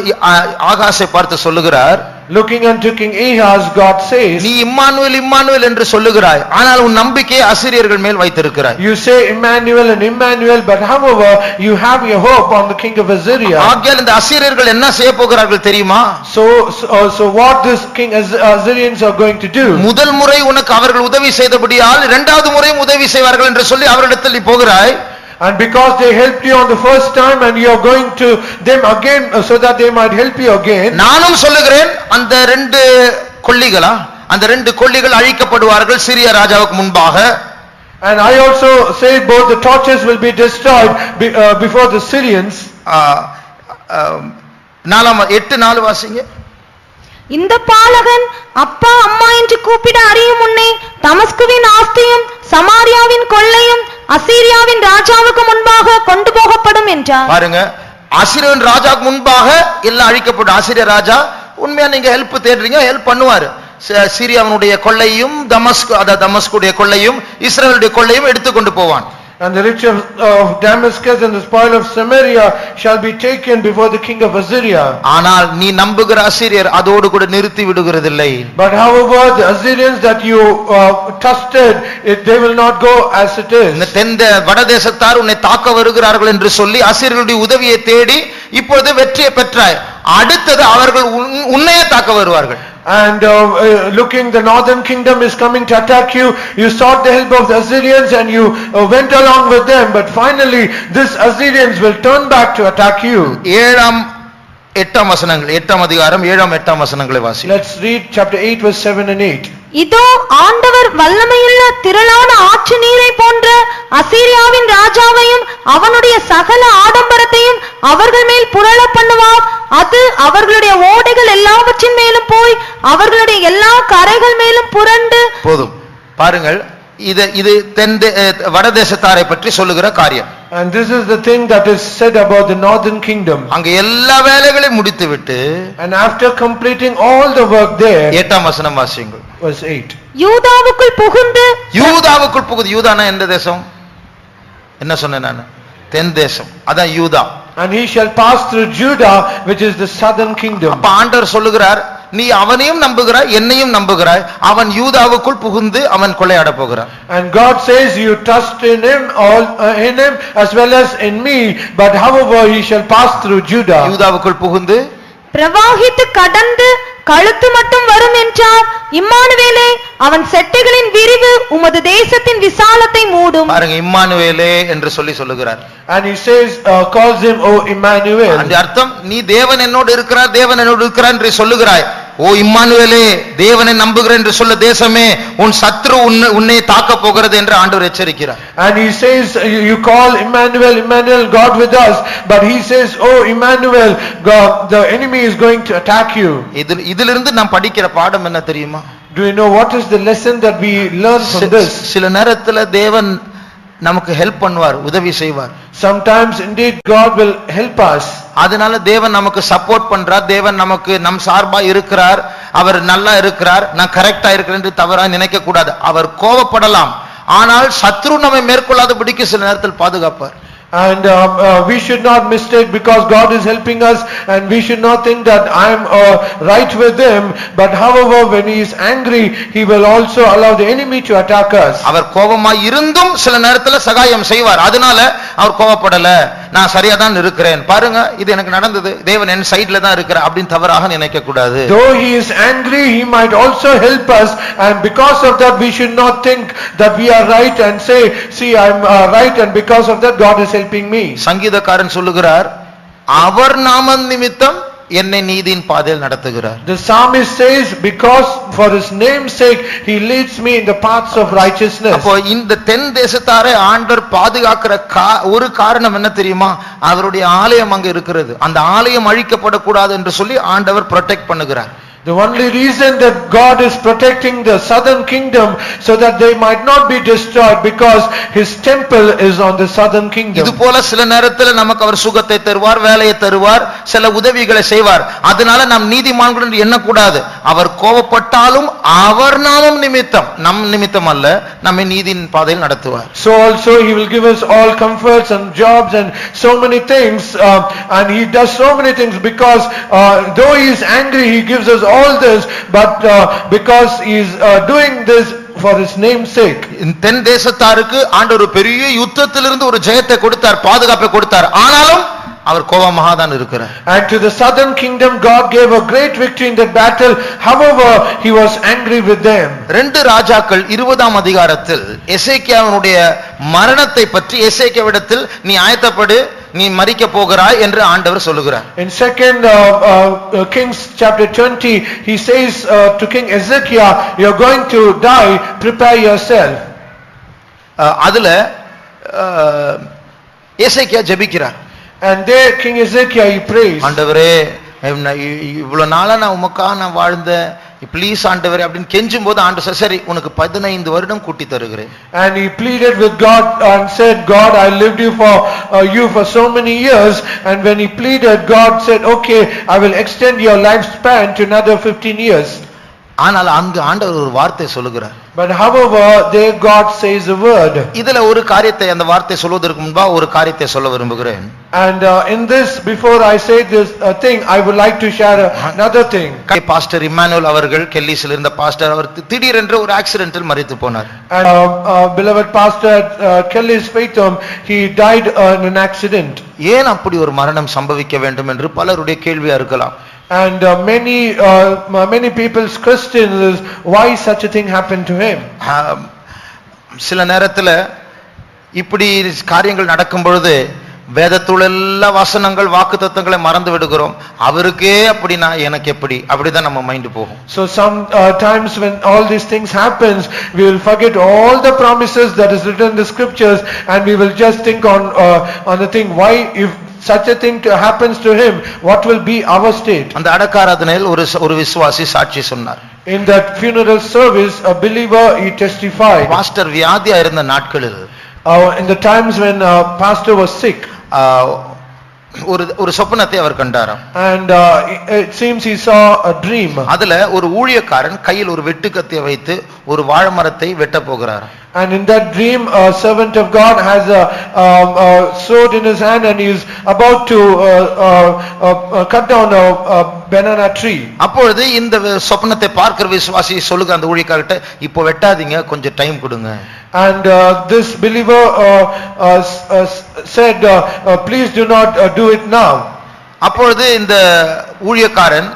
Speaker 1: ஆகாசை பார்த்து சொல்லுகிறார்,
Speaker 2: Looking unto King Ahaz, God says,
Speaker 1: நீ Emmanuel Immanuel என்று சொல்லுகிறாய், ஆனால் உன் நம்பிக்கையை அசீரியர்கள் மேல் வைத்திருக்கிறாய்.
Speaker 2: you say Emmanuel and Emmanuel, but however you have your hope on the king of Assyria.
Speaker 1: ஆகையால் இந்த அசீரியர்கள் என்ன செய்ய போகிறார்கள் தெரியுமா?
Speaker 2: So what this king Assyrians are going to do?
Speaker 1: முதல் முறை உனக்கு அவர்கள் உதவி செய்தபடியால் இரண்டாவது முறையும் உதவி செய்வார்கள் என்று சொல்லி அவரிடத்தில் நீ போகிறாய்.
Speaker 2: And because they helped you on the first time and you are going to them again so that they might help you again.
Speaker 1: நானும் சொல்லுகிறேன், அந்த ரெண்டு கொள்ளிகள் அழிக்கப்படுவார்கள் சீரியா ராஜாவுக்கு முன்பாக.
Speaker 2: And I also say both the torches will be destroyed before the Syrians.
Speaker 1: 8:4 வாசிங்க.
Speaker 3: இந்த பாலகன் அப்பா அம்மா என்று கூப்பிட அறியும் முன்னே தமஸ்குவின் ஆஸ்தியும் சமாரியாவின் கொள்ளையும் அசீரியாவின் ராஜாவுக்கு முன்பாக கொண்டு போகப்படும் என்றார்.
Speaker 1: பாருங்க, அசீரியாவின் ராஜாவுக்கு முன்பாக எல்லாம் அழிக்கப்படும். அசீரிய ராஜா உண்மையா நீங்க ஹெல்ப் தேடுறீங்க, ஹெல்ப் பண்ணுவாரு. சீரியாவினுடைய கொள்ளையும் தமஸ்குடைய கொள்ளையும் இஸ்ரவேலுடைய கொள்ளையும் எடுத்துக்கொண்டு போவான்.
Speaker 2: And the riches of Damascus and the spoil of Samaria shall be taken before the king of Assyria.
Speaker 1: ஆனால் நீ நம்புகிற அசீரியர் அதோடு கூட நிறுத்தி விடுகிறதில்லை.
Speaker 2: But however the Assyrians that you trusted, they will not go as it is.
Speaker 1: இந்த தென் வடதேசத்தார் உன்னை தாக்க வருகிறார்கள் என்று சொல்லி அசீரியர்களுடைய உதவியை தேடி இப்பொழுது வெற்றியை பெற்றாய். அடுத்தது அவர்கள் உன்னையே தாக்க வருவார்கள்.
Speaker 2: And looking, the northern kingdom is coming to attack you. You sought the help of the Assyrians and you went along with them, but finally this Assyrians will turn back to attack you.
Speaker 1: 8 வசனங்கள், 8 அதிகாரம் 7-8 வசனங்களை வாசி.
Speaker 2: Let's read chapter 8 verse 7 and 8.
Speaker 3: இதோ ஆண்டவர் வல்லமையுள்ள திரளான ஆற்று நீரை போன்ற அசீரியாவின் ராஜாவையும் அவனுடைய சகல ஆடம்பரத்தையும் அவர்கள் மேல் புரள பண்ணுவார். அது அவர்களுடைய ஓடைகள் எல்லாவற்றின் மேலும் போய் அவர்களுடைய எல்லா கரைகள் மேலும் புரண்டு.
Speaker 1: போதும், பாருங்கள், இது வடதேசத்தாரை பற்றி சொல்லுகிற காரியம்.
Speaker 2: And this is the thing that is said about the northern kingdom.
Speaker 1: அங்க எல்லா வேலைகளையும் முடித்துவிட்டு
Speaker 2: and after completing all the work there,
Speaker 1: 8 வசனம் வாசியுங்கள்.
Speaker 2: verse 8.
Speaker 3: யூதாவுக்குள் புகுந்து.
Speaker 1: யூதானா எந்த தேசம்? என்ன சொன்னேன் நான்? தென் தேசம், அதான் யூதா.
Speaker 2: And he shall pass through Judah, which is the southern kingdom.
Speaker 1: அப்ப ஆண்டவர் சொல்லுகிறார், நீ அவனையும் நம்புகிறாய் என்னையும் நம்புகிறாய், அவன் யூதாவுக்குள் புகுந்து அவன் கொள்ளையாட போகிறான்.
Speaker 2: And God says you trust in him as well as in me, but however he shall pass through Judah.
Speaker 1: யூதாவுக்குள் புகுந்து
Speaker 3: பிரவாகித்து கடந்து கழுத்து மட்டும் வரும் என்றார். இம்மானுவேலே, அவன் செட்டைகளின் விரிவு உமது தேசத்தின் விசாலத்தை மூடும்.
Speaker 1: பாருங்க, இம்மானுவேலே என்று சொல்லுகிறார்.
Speaker 2: And he says calls him O Emmanuel.
Speaker 1: அந்த அர்த்தம், நீ தேவன் என்னோடு இருக்கிறார், தேவன் என்னோடு இருக்கிறார் என்று சொல்லுகிறாய். ஓ இம்மானுவேலே, தேவனை நம்புகிறேன் என்று சொல்ல தேசமே, உன் சத்ரு உன்னை தாக்க போகிறது என்று ஆண்டவர் எச்சரிக்கிறார்.
Speaker 2: And he says you call Emmanuel, God with us, but he says oh Emmanuel, God, the enemy is going to attack you.
Speaker 1: இதிலிருந்து நாம் படிக்கிற பாடம் என்ன தெரியுமா?
Speaker 2: Do you know what is the lesson that we learn from this?
Speaker 1: சில நேரத்துல தேவன் நமக்கு ஹெல்ப் பண்ணுவார், உதவி செய்வார்.
Speaker 2: Sometimes indeed God will help us.
Speaker 1: அதனால தேவன் நமக்கு சப்போர்ட் பண்றார், தேவன் நமக்கு நம் சார்பா இருக்கிறார், அவர் நல்லா இருக்கிறார், நான் கரெக்டா இருக்கிறேன் என்று தவறா நினைக்க கூடாது. அவர் கோபப்படலாம், ஆனால் சத்ரு நம்மை மேற்கொள்ளாதபடிக்கு சில நேரத்தில் பாதுகாப்பார்.
Speaker 2: And we should not mistake because God is helping us, and we should not think that I am right with him, but however when he is angry he will also allow the enemy to attack us.
Speaker 1: அவர் கோபமாய் இருந்தும் சில நேரத்துல சகாயம் செய்வார். அதனால அவர் கோபப்படல, நான் சரியா தான் இருக்கிறேன், பாருங்க இது எனக்கு நடந்தது, தேவன் என் சைடுல தான் இருக்கிறார் அப்படின்னு தவறாக நினைக்க கூடாது.
Speaker 2: Though he is angry, he might also help us, and because of that we should not think that we are right and say see I am right, and because of that God is helping me.
Speaker 1: சங்கீதக்காரன் சொல்லுகிறார், அவர் நாம நிமித்தம் என்னை நீதியின் பாதையில் நடத்துகிறார்.
Speaker 2: The psalmist says because for his name's sake he leads me in the paths of righteousness.
Speaker 1: அப்போ இந்த தென் தேசத்தாரை ஆண்டவர் பாதுகாக்கிற ஒரு காரணம் என்ன தெரியுமா? அவருடைய ஆலயம் அங்க இருக்கிறது, அந்த ஆலயம் அழிக்கப்படக்கூடாது என்று சொல்லி ஆண்டவர் ப்ரொடெக்ட் பண்ணுகிறார்.
Speaker 2: The only reason that God is protecting the southern kingdom so that they might not be destroyed because his temple is on the southern
Speaker 1: இது
Speaker 2: kingdom.
Speaker 1: போல சில நேரத்தில் நமக்கு அவர் சுகத்தை தருவார், வேலையை தருவார், சில உதவிகளை செய்வார். அதனால நாம் நீதிமான்கள் என்று எண்ணக்கூடாது. அவர் கோபப்பட்டாலும் அவர் நாமம் நிமித்தம், நம் நிமித்தம் அல்ல, நம்மை நீதியின் பாதையில் நடத்துவார்.
Speaker 2: So also he will give us all comforts and jobs and so many things, and he does so many things because though he is angry he gives us all this, but because he is doing this for his name's sake.
Speaker 1: இந்த தென் தேசத்தாருக்கு ஆண்டவர் ஒரு பெரிய யுத்தத்திலிருந்து ஒரு ஜெயத்தை கொடுத்தார், பாதுகாப்பை கொடுத்தார். ஆனாலும் அவர் கோபமாக தான் இருக்கிறார்.
Speaker 2: And to the southern kingdom God gave a great victory in that battle, however he was angry with them.
Speaker 1: 2 ராஜாக்கள் 20ஆம் அதிகாரத்தில் எசேக்கியாவினுடைய மரணத்தை பற்றி எசேக்கியாவிடத்தில் நீ ஆயத்தப்படு, நீ மரிக்க போகிறாய் என்று ஆண்டவர் சொல்லுகிறார்.
Speaker 2: In second Kings chapter 20 he says to King Ezekiel, you are going to die, prepare yourself.
Speaker 1: அதுல எசேக்கியா ஜெபிக்கிறார்.
Speaker 2: And there King Ezekiel he prays,
Speaker 1: ஆண்டவரே இவ்வளவு நாளா நான் உமக்காக நான் வாழ்ந்த, ப்ளீஸ் ஆண்டவரே அப்படின்னு கெஞ்சும் போது ஆண்டவர் சரி உனக்கு 15 வருடம் கூட்டி தருகிறேன்.
Speaker 2: and he pleaded with God and said, God, I lived you for so many years, and when he pleaded, God said, okay, I will extend your lifespan to another 15 years.
Speaker 1: ஆனால் அங்கு ஆண்டவர் ஒரு வார்த்தை சொல்லுகிறார்.
Speaker 2: But however there God says a word.
Speaker 1: இதுல ஒரு காரியத்தை, அந்த வார்த்தை சொல்வதற்கு முன்பா ஒரு காரியத்தை சொல்ல விரும்புகிறேன்.
Speaker 2: And in this, before I say this thing, I would like to share another thing.
Speaker 1: Pastor Immanuel அவர்கள் கெல்லிஸில் இருந்த பாஸ்டர், அவர் திடீரென்று ஒரு ஆக்சிடென்ட்டில் மரித்து போனார்.
Speaker 2: And beloved pastor Kelly's Faithom, he died in an accident.
Speaker 1: ஏன் அப்படி ஒரு மரணம் சம்பவிக்க வேண்டும் என்று பலருடைய கேள்வியா இருக்கலாம்.
Speaker 2: And many people's question is why such a thing happened to him.
Speaker 1: சில நேரத்துல இப்படி காரியங்கள் நடக்கும் பொழுது வேதத்துல எல்லா வசனங்கள் வாக்குத்தத்தங்களை மறந்து விடுகிறோம். அவருக்கே அப்படினா எனக்கு எப்படி, அப்படிதான் நம்ம மைண்ட் போகும்.
Speaker 2: So some times when all these things happens, we will forget all the promises that is written in the scriptures, and we will just think on the thing, why if such a thing happens to him, what will be our state?
Speaker 1: அந்த அடக்காராதனையில் ஒரு விசுவாசி சாட்சி சொன்னார்.
Speaker 2: In that funeral service, a believer he testified.
Speaker 1: Pastor வியாதியா இருந்த நாட்களில்,
Speaker 2: in the times when pastor was sick,
Speaker 1: ஒரு சொப்பனத்தை அவர் கண்டாராம்.
Speaker 2: and it seems he saw a dream.
Speaker 1: அதுல ஒரு ஊழியக்காரன் கையில் ஒரு வெட்டுக்கத்தியை வைத்து ஒரு வாழைமரத்தை வெட்ட போகிறார்.
Speaker 2: And in that dream, a servant of God has a sword in his hand, and he is about to cut down a banana tree.
Speaker 1: அப்பொழுது இந்த சொப்பனத்தை பார்க்கிற விசுவாசி சொல்லுங்க அந்த ஊழியக்காரர்கிட்ட, இப்போ வெட்டாதீங்க, கொஞ்சம் டைம் கொடுங்க.
Speaker 2: And this believer said, please do not do it now.
Speaker 1: அப்பொழுது இந்த ஊழியக்காரன்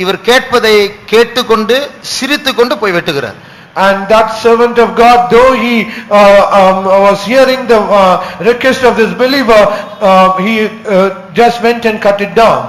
Speaker 1: இவர் கேட்பதை கேட்டுக்கொண்டு சிரித்துக்கொண்டு போய் வெட்டுகிறார்.
Speaker 2: And that servant of God, though he was hearing the request of this believer, he just went and cut it down.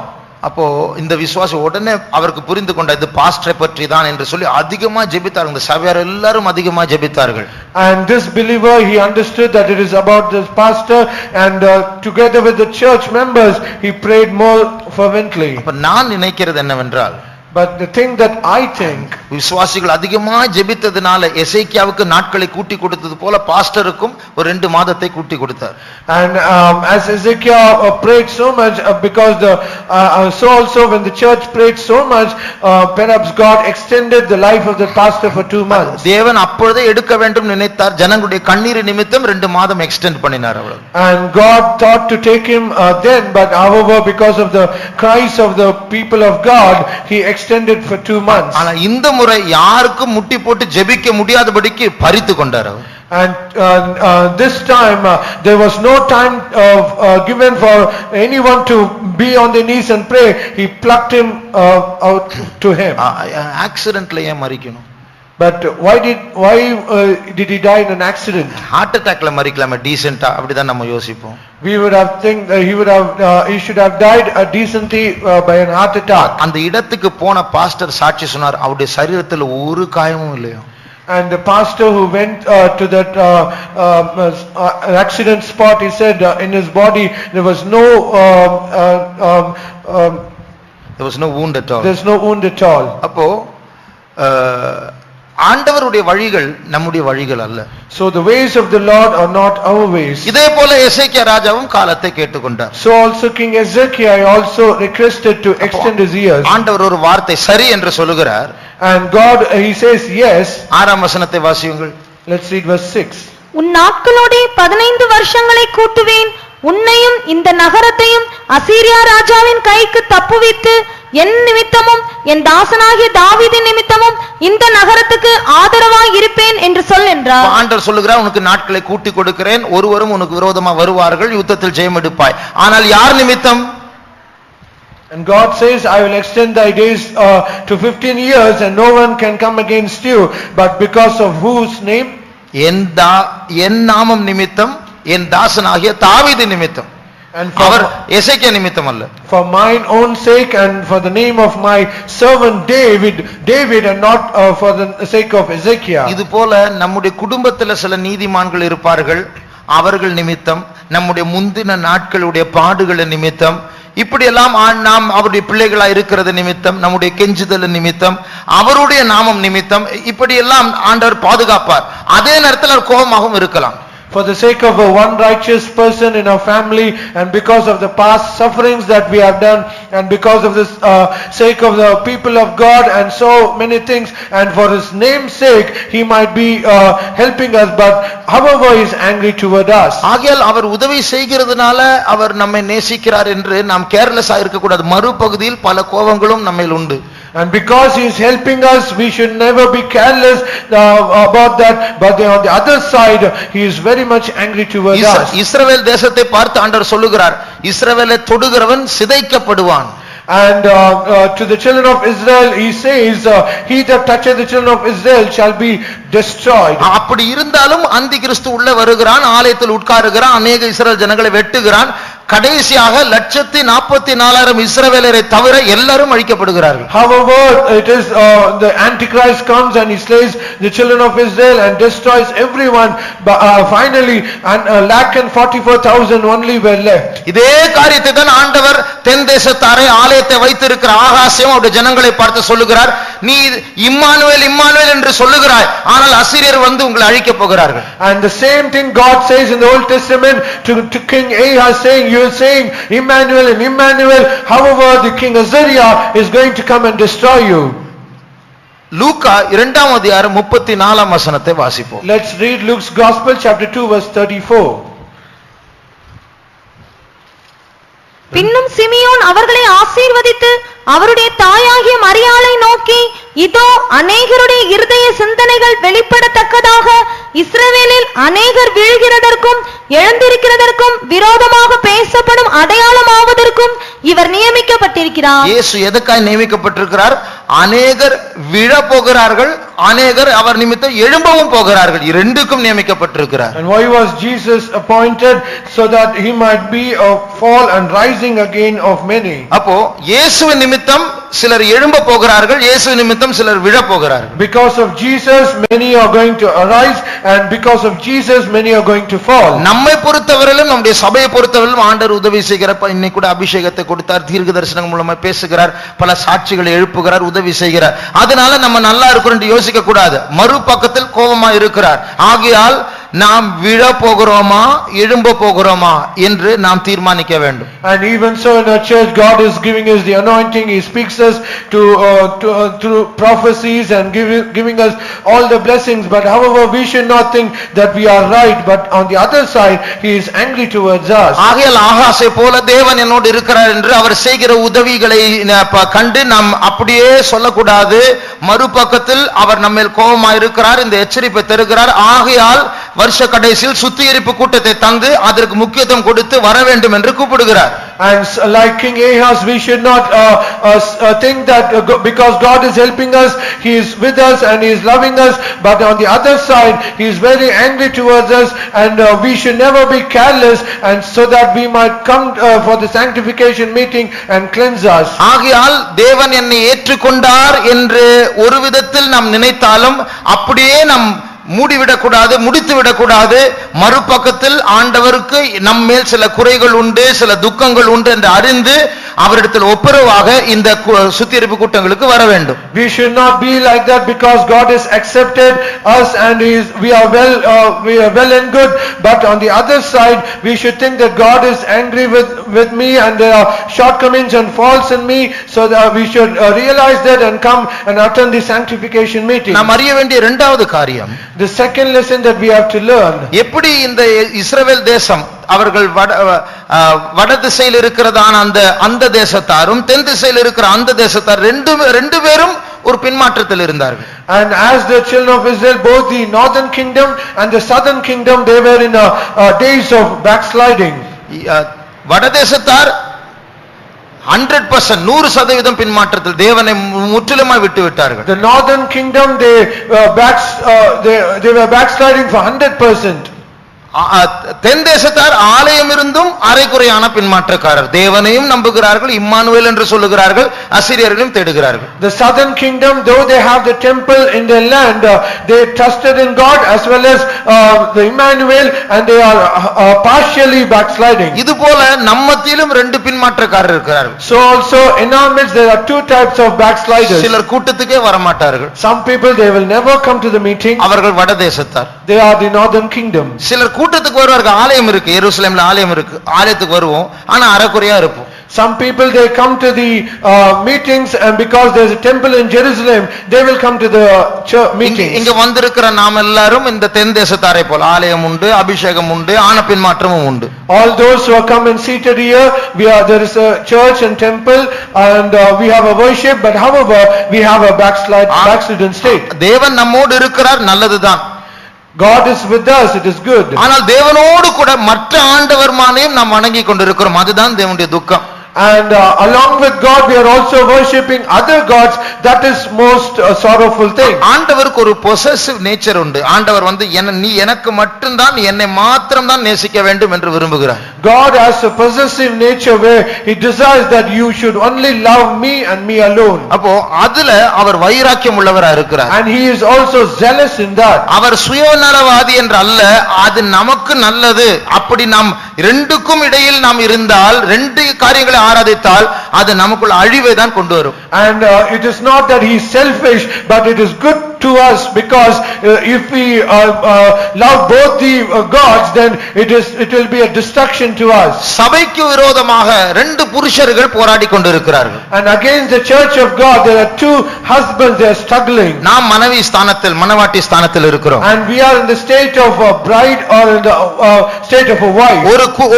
Speaker 1: அப்போ இந்த விசுவாசி உடனே அவருக்கு புரிந்து கொண்ட இது பாஸ்டரை பற்றி தான் என்று சொல்லி அதிகமா ஜெபித்தார்கள். இந்த சபையார் எல்லாரும் அதிகமா ஜெபித்தார்கள்.
Speaker 2: And this believer, he understood that it is about this pastor, and together with the church members he prayed more fervently.
Speaker 1: அப்ப நான் நினைக்கிறது என்னவென்றால்,
Speaker 2: But the thing that I think,
Speaker 1: விசுவாசிகள் அதிகமா ஜெபித்ததனால எசேக்கியாவுக்கு நாட்களை கூட்டி கொடுத்தது போல பாஸ்டருக்கும் ஒரு 2 மாதத்தை கூட்டி கொடுத்தார்.
Speaker 2: and as Ezekiel prayed so much, because so also when the church prayed so much, perhaps God extended the life of the pastor for 2 months.
Speaker 1: தேவன் அப்பொழுதே எடுக்க வேண்டும் நினைத்தார். ஜனங்களுடைய கண்ணீர் நிமித்தம் 2 மாதம் எக்ஸ்டெண்ட் பண்ணினார் அவ்வளவு.
Speaker 2: And God thought to take him then, but however because of the cries of the people of God, he extended for 2 months.
Speaker 1: ஆனா இந்த முறை யாருக்கும் முட்டி போட்டு ஜெபிக்க முடியாதபடிக்கு பறித்து கொண்டார் அவர்.
Speaker 2: And this time there was no time given for anyone to be on their knees and pray. He plucked him out to him.
Speaker 1: ஆக்சிடென்ட்ல ஏன் மரிக்கணும்?
Speaker 2: But why did he die in an accident?
Speaker 1: Heart அட்டாக்ல மரிக்கலாமே டீசென்ட்டா, அப்படிதான் நம்ம யோசிப்போம்.
Speaker 2: We would have think he should have died decently by an heart attack.
Speaker 1: அந்த இடத்துக்கு போன பாஸ்டர் சாட்சி சொன்னார், அவருடைய சரீரத்துல ஒரு காயமும் இல்லையா.
Speaker 2: And the pastor who went to that accident spot, he said in his body there was no
Speaker 1: There was no wound at all.
Speaker 2: There's no wound at all.
Speaker 1: அப்போ ஆண்டவருடைய வழிகள் நம்முடைய வழிகள் அல்ல.
Speaker 2: So the ways of the Lord are not our ways.
Speaker 1: இதே போல எசேக்கியா ராஜாவும் காலத்தை கேட்டுக்கொண்டார்.
Speaker 2: So also King Ezekiel also requested to extend his ears.
Speaker 1: ஆண்டவர் ஒரு வார்த்தை சரி என்று சொல்லுகிறார்.
Speaker 2: And God, he says yes.
Speaker 1: 6ஆம் வசனத்தை வாசியுங்கள்.
Speaker 2: Let's read verse 6.
Speaker 3: உன் நாட்களோடே 15 வருஷங்களை கூட்டுவேன், உன்னையும் இந்த நகரத்தையும் அசீரியா ராஜாவின் கைக்கு தப்புவித்து என் நிமித்தமும் என் தாசனாகிய தாவீதின் நிமித்தமும் இந்த நகரத்துக்கு ஆதரவாய் இருப்பேன் என்று சொல் என்றார்.
Speaker 1: ஆண்டவர் சொல்லுகிறார், உனக்கு நாட்களை கூட்டி கொடுக்கிறேன், ஒருவரும் உனக்கு விரோதமா வருவார்கள், யுத்தத்தில் ஜெயம் எடுப்பாய். ஆனால் யார் நிமித்தம்?
Speaker 2: And God says, I will extend thy days to 15 years and no one can come against you, but because of whose name?
Speaker 1: என் நாமம் நிமித்தம், என் தாசனாகிய தாவீது நிமித்தம்.
Speaker 2: And
Speaker 1: அவர் எசேக்கியா நிமித்தம் அல்ல.
Speaker 2: For mine own sake and for the name of my servant David and not for the sake of Ezekiel.
Speaker 1: இது போல நம்முடைய குடும்பத்தில் சில நீதிமான்கள் இருப்பார்கள், அவர்கள் நிமித்தம், நம்முடைய முந்தின நாட்களுடைய பாடுகள் நிமித்தம், இப்படியெல்லாம் நாம் அவருடைய பிள்ளைகளா இருக்கிறது நிமித்தம், நம்முடைய கெஞ்சுதல் நிமித்தம், அவருடைய நாமம் நிமித்தம், இப்படியெல்லாம் ஆண்டவர் பாதுகாப்பார். அதே நேரத்தில் அவர் கோபமாகவும் இருக்கலாம்.
Speaker 2: For the sake of one righteous person in our family and because of the past sufferings that we have done and because of the sake of the people of God and so many things, and for his name's sake he might be helping us, but however he is angry toward us.
Speaker 1: ஆகையால் அவர் உதவி செய்கிறதுனால அவர் நம்மை நேசிக்கிறார் என்று நாம் கேர்லெஸ்ஸா இருக்க கூடாது. மறுபகுதியில் பல கோபங்களும் நம்மில் உண்டு.
Speaker 2: And because he is helping us, we should never be careless about that, but on the other side he is very much angry towards us.
Speaker 1: இஸ்ரவேல் தேசத்தை பார்த்து ஆண்டவர் சொல்லுகிறார், இஸ்ரவேலை தொடுகிறவன் சிதைக்கப்படுவான்.
Speaker 2: And to the children of Israel he says, he that toucheth the children of Israel shall be destroyed.
Speaker 1: அப்படி இருந்தாலும் அந்தி கிறிஸ்து உள்ள வருகிறான், ஆலயத்தில் உட்காருகிறான், அநேக இஸ்ரவேல் ஜனங்களை வெட்டுகிறான். கடைசியாக 144,000 இஸ்ரவேலரை தவிர எல்லாரும் அழிக்கப்படுகிறார்கள்.
Speaker 2: However, it is the Antichrist comes and he slays the children of Israel and destroys everyone, but finally 144,000 only were left.
Speaker 1: இதே காரியத்தை தான் ஆண்டவர் தென் தேசத்தாரை ஆலயத்தை வைத்திருக்கிற ஆகாசியம் அவருடைய ஜனங்களை பார்த்து சொல்லுகிறார், நீ இம்மானுவேல் இம்மானுவேல் என்று சொல்லுகிறாய், ஆனால் அசீரியர் வந்து உங்களை அழிக்க போகிறார்கள்.
Speaker 2: And the same thing God says in the Old Testament to King Ahaz, saying, you are saying Emmanuel and Emmanuel, however the king Azariah is going to come and destroy you.
Speaker 1: லூக்கா 2ஆம் அதிகாரம் 34ஆம் வசனத்தை வாசிப்போம்.
Speaker 2: Let's read Luke's Gospel chapter 2 verse 34.
Speaker 3: பின்னும் Simeon அவர்களை ஆசீர்வதித்து அவருடைய தாயாகிய மரியாளை நோக்கி, இதோ அநேகருடைய இருதய சிந்தனைகள் வெளிப்படத்தக்கதாக இஸ்ரவேலில் அநேகர் வீழ்கிறதற்கும் எழுந்திருக்கிறதற்கும் விரோதமாக பேசப்படும் அடையாளமாவதற்கும் இவர் நியமிக்கப்பட்டிருக்கிறார்.
Speaker 1: இயேசு எதற்காக நியமிக்கப்பட்டிருக்கிறார்? அநேகர் விழ போகிறார்கள், அநேகர் அவர் நிமித்தம் எழும்பவும் போகிறார்கள். இரண்டுக்கும் நியமிக்கப்பட்டிருக்கிறார்.
Speaker 2: And why was Jesus appointed? So that he might be a fall and rising again of many.
Speaker 1: அப்போ இயேசுவின் நிமித்தம் சிலர் எழும்ப போகிறார்கள், இயேசு நிமித்தம் சிலர் விழ போகிறார்கள்.
Speaker 2: Because of Jesus many are going to arise and because of Jesus many are going to fall.
Speaker 1: நம்மை பொறுத்தவரையிலும் நம்முடைய சபையை பொறுத்தவரையிலும் ஆண்டவர் உதவி செய்கிறார். இன்னைக்கு கூட அபிஷேகத்தை கொடுத்தார், தீர்க்க தரிசனம் மூலமா பேசுகிறார், பல சாட்சிகளை எழுப்புகிறார், உதவி செய்கிறார். அதனால நம்ம நல்லா இருக்கிறோம் என்று யோசிக்க கூடாது. மறுபக்கத்தில் கோபமா இருக்கிறார். ஆகையால் நாம் விழ போகிறோமா எழும்ப போகிறோமா என்று நாம் தீர்மானிக்க வேண்டும்.
Speaker 2: And even so in our church God is giving us the anointing. He speaks us through prophecies and giving us all the blessings, but however we should not think that we are right, but on the other side he is angry towards us.
Speaker 1: ஆகையால் ஆகாசை போல தேவன் என்னோடு இருக்கிறார் என்று அவர் செய்கிற உதவிகளை கண்டு நாம் அப்படியே சொல்லக்கூடாது. மறுபக்கத்தில் அவர் நம்மேல் கோபமாக இருக்கிறார், இந்த எச்சரிப்பை தருகிறார். ஆகையால் வருஷ கடைசியில் சுத்திகரிப்பு கூட்டத்தை தந்து அதற்கு முக்கியத்துவம் கொடுத்து வர வேண்டும் என்று கூப்பிடுகிறார்.
Speaker 2: And like King Ahaz, we should not think that because God is helping us, he is with us and he is loving us, but on the other side he is very angry towards us, and we should never be careless, and so that we might come for the sanctification meeting and cleanse us.
Speaker 1: ஆகையால் தேவன் என்னை ஏற்றுக்கொண்டார் என்று ஒரு விதத்தில் நாம் நினைத்தாலும் அப்படியே நாம் மூடிவிடக்கூடாது, முடித்து விடக்கூடாது. மறுபக்கத்தில் ஆண்டவருக்கு நம்மேல் சில குறைகள் உண்டு, சில துக்கங்கள் உண்டு என்று அறிந்து அவரிடத்தில் ஒப்புரவாக இந்த சுத்திகரிப்பு கூட்டங்களுக்கு வர வேண்டும்.
Speaker 2: We should not be like that because God has accepted us and we are well and good, but on the other side we should think that God is angry with me and there are shortcomings and faults in me, so that we should realize that and come and attend the sanctification meeting.
Speaker 1: நாம் அறிய வேண்டிய இரண்டாவது காரியம்,
Speaker 2: The second lesson that we have to learn,
Speaker 1: எப்படி இந்த இஸ்ரவேல் தேசம் அவர்கள் வட திசையில் இருக்கிறதான அந்த தேசத்தாரும் தென் திசையில் இருக்கிற அந்த தேசத்தார் ரெண்டு பேரும் ஒரு பின்மாற்றத்தில் இருந்தார்கள்.
Speaker 2: and as the children of Israel, both the northern kingdom and the southern kingdom, they were in days of backsliding.
Speaker 1: வட தேசத்தார் 100% 100% பின்மாற்றத்தில் தேவனை முற்றிலுமாய் விட்டு விட்டார்கள்.
Speaker 2: The northern kingdom, they were backsliding for 100%.
Speaker 1: தென் தேசத்தார் ஆலயம் இருந்தும் அரைக்குறையான பின்மாற்றக்காரர். தேவனையும் நம்புகிறார்கள், இம்மானுவேல் என்று சொல்லுகிறார்கள், அசீரியர்களையும் தேடுகிறார்கள்.
Speaker 2: The southern kingdom, though they have the temple in their land, they trusted in God as well as the Emmanuel, and they are partially backsliding.
Speaker 1: இது போல நம்மத்திலும் ரெண்டு பின்மாற்றக்காரர் இருக்கிறார்கள்.
Speaker 2: So also in our midst there are two types of backsliders.
Speaker 1: சிலர் கூட்டத்துக்கே வர மாட்டார்கள்.
Speaker 2: Some people, they will never come to the meeting.
Speaker 1: அவர்கள் வட தேசத்தார்.
Speaker 2: They are the northern kingdom.
Speaker 1: சிலர் கூட்டத்துக்கு வருவார்கள். ஆலயம் இருக்கு, எருசலேம்ல ஆலயம் இருக்கு, ஆலயத்துக்கு வருவோம், ஆனா அரைக்குறையா இருப்போம்.
Speaker 2: Some people, they come to the meetings, and because there is a temple in Jerusalem, they will come to the church meetings.
Speaker 1: இங்க வந்திருக்கிற நாம் எல்லாரும் இந்த தென் தேசத்தாரை போல ஆலயம் உண்டு, அபிஷேகம் உண்டு, ஆன பின்மாற்றமும் உண்டு.
Speaker 2: All those who are come and seated here, there is a church and temple, and we have a worship, but however we have a backslidden state.
Speaker 1: தேவன் நம்மோடு இருக்கிறார், நல்லதுதான்.
Speaker 2: God is with us, it is good.
Speaker 1: ஆனால் தேவனோடு கூட மற்ற ஆண்டவர்மானையும் நாம் வணங்கி கொண்டிருக்கிறோம். அதுதான் தேவனுடைய துக்கம்.
Speaker 2: And along with God we are also worshipping other gods. That is most sorrowful thing.
Speaker 1: ஆண்டவருக்கு ஒரு possessive nature உண்டு. ஆண்டவர் நீ எனக்கு மட்டும்தான், என்னை மாத்திரம் தான் நேசிக்க வேண்டும் என்று விரும்புகிறார்.
Speaker 2: God has a possessive nature where he desires that you should only love me and me alone.
Speaker 1: அப்போ அதுல அவர் வைராக்கியம் உள்ளவரா இருக்கிறார்.
Speaker 2: And he is also zealous in that.
Speaker 1: அவர் சுயநலவாதி என்று அல்ல, அது நமக்கு நல்லது. அப்படி நாம் ரெண்டுக்கும் இடையில் நாம் இருந்தால், ரெண்டு காரியங்களை ஆராதித்தால் அது நமக்குள்ள அழிவை தான் கொண்டு வரும்.
Speaker 2: And it is not that he is selfish, but it is good to us, because if we love both the gods, then it will be a destruction to us.
Speaker 1: சபைக்கு விரோதமாக ரெண்டு புருஷர்கள் போராடி கொண்டிருக்கிறார்கள்.
Speaker 2: And against the church of God there are two husbands, they are struggling.
Speaker 1: நாம் மனைவி ஸ்தானத்தில், மணவாட்டி ஸ்தானத்தில் இருக்கிறோம்.
Speaker 2: And we are in the state of a bride or in the state of a wife.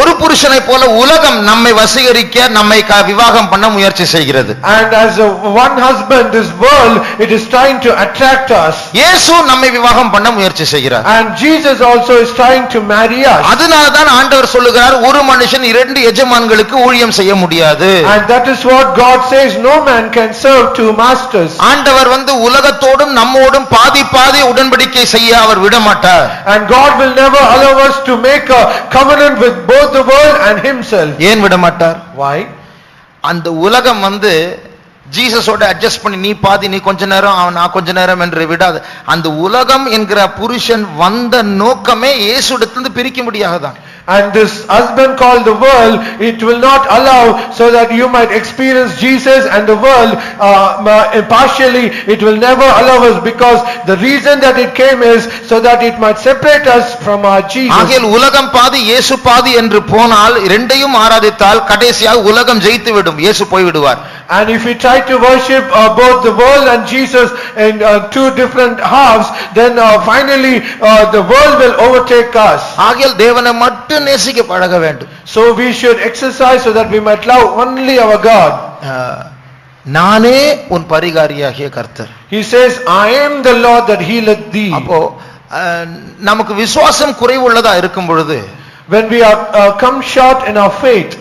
Speaker 1: ஒரு புருஷனை போல உலகம் நம்மை வசீகரிக்க, நம்மை விவாகம் பண்ண முயற்சி செய்கிறது.
Speaker 2: And as one husband, this world, it is trying to attract us.
Speaker 1: இயேசு நம்மை விவாகம் பண்ண முயற்சி செய்கிறார்.
Speaker 2: And Jesus also is trying to marry us.
Speaker 1: அதனால தான் ஆண்டவர் சொல்லுகிறார், ஒரு மனுஷன் இரண்டு எஜமான்களுக்கு ஊழியம் செய்ய முடியாது.
Speaker 2: And that is what God says, no man can serve two masters.
Speaker 1: ஆண்டவர் உலகத்தோடும் நம்மோடும் பாதி பாதி உடன்படிக்கை செய்ய அவர் விட மாட்டார்.
Speaker 2: And God will never allow us to make a covenant with both the world and himself.
Speaker 1: ஏன் விட மாட்டார்?
Speaker 2: Why?
Speaker 1: அந்த உலகம் ஜீசஸோட அட்ஜஸ்ட் பண்ணி நீ பாதி, நீ கொஞ்ச நேரம், நான் கொஞ்ச நேரம் என்று விடாது. அந்த உலகம் என்கிற புருஷன் வந்த நோக்கமே இயேசுவிடத்திலிருந்து பிரிக்க முடியாதுதான்.
Speaker 2: And this husband called the world, it will not allow so that you might experience Jesus and the world partially. It will never allow us, because the reason that it came is so that it might separate us from our Jesus.
Speaker 1: ஆகையால் உலகம் பாதி இயேசு பாதி என்று போனால், இரண்டையும் ஆராதித்தால் கடைசியாக உலகம் ஜெயித்து விடும், இயேசு போய் விடுவார்.
Speaker 2: And if we try to worship both the world and Jesus in two different halves, then finally the world will overtake us.
Speaker 1: ஆகையால் தேவனை மட்டும் நேசிக்க பழக வேண்டும்.
Speaker 2: So we should exercise so that we might love only our God.
Speaker 1: நானே உன் பரிகாரியாகிய கர்த்தர்.
Speaker 2: He says, I am the Lord that healeth thee.
Speaker 1: அப்போ நமக்கு விசுவாசம் குறைவுள்ளதா இருக்கும் பொழுது,
Speaker 2: when we are come short in our faith,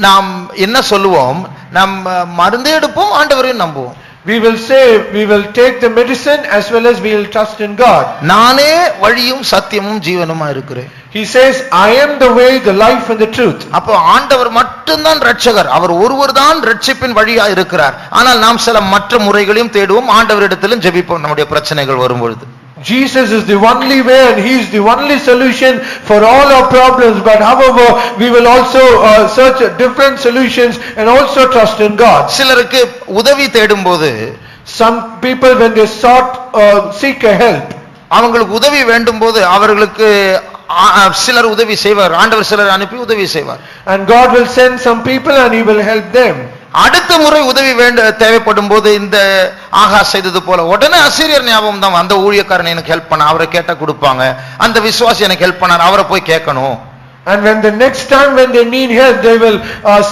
Speaker 1: நாம் என்ன சொல்லுவோம்? நாம் மருந்தே எடுப்போம், ஆண்டவரையும் நம்புவோம்.
Speaker 2: We will say, we will take the medicine as well as we will trust in God.
Speaker 1: நானே வழியும் சத்தியமும் ஜீவனுமா இருக்கிறேன்.
Speaker 2: He says, I am the way, the life and the truth.
Speaker 1: அப்போ ஆண்டவர் மட்டும்தான் இரட்சகர், அவர் ஒருவர் தான் இரட்சிப்பின் வழியா இருக்கிறார். ஆனால் நாம் சில மற்ற முறைகளையும் தேடுவோம், ஆண்டவரிடத்திலும் ஜெபிப்போம் நம்முடைய பிரச்சனைகள் வரும்பொழுது.
Speaker 2: Jesus is the only way and he is the only solution for all our problems. But however, we will also search different solutions and also trust in God.
Speaker 1: சிலருக்கு உதவி தேடும்போது
Speaker 2: Some people when they seek a help,
Speaker 1: அவங்களுக்கு உதவி வேண்டும் போது அவர்களுக்கு சிலர் உதவி செய்வார். ஆண்டவர் சிலர் அனுப்பி உதவி செய்வார்.
Speaker 2: and God will send some people and he will help them.
Speaker 1: அடுத்த முறை உதவி தேவைப்படும் போது இந்த ஆகாஸ் செய்தது போல உடனே அசீரியர் ஞாபகம் தான், அந்த ஊழியக்காரன் எனக்கு ஹெல்ப் பண்ண, அவரை கேட்டா கொடுப்பாங்க, அந்த விசுவாசி எனக்கு ஹெல்ப் பண்ணார், அவரை போய் கேட்கணும்.
Speaker 2: And when the next time when they need help, they will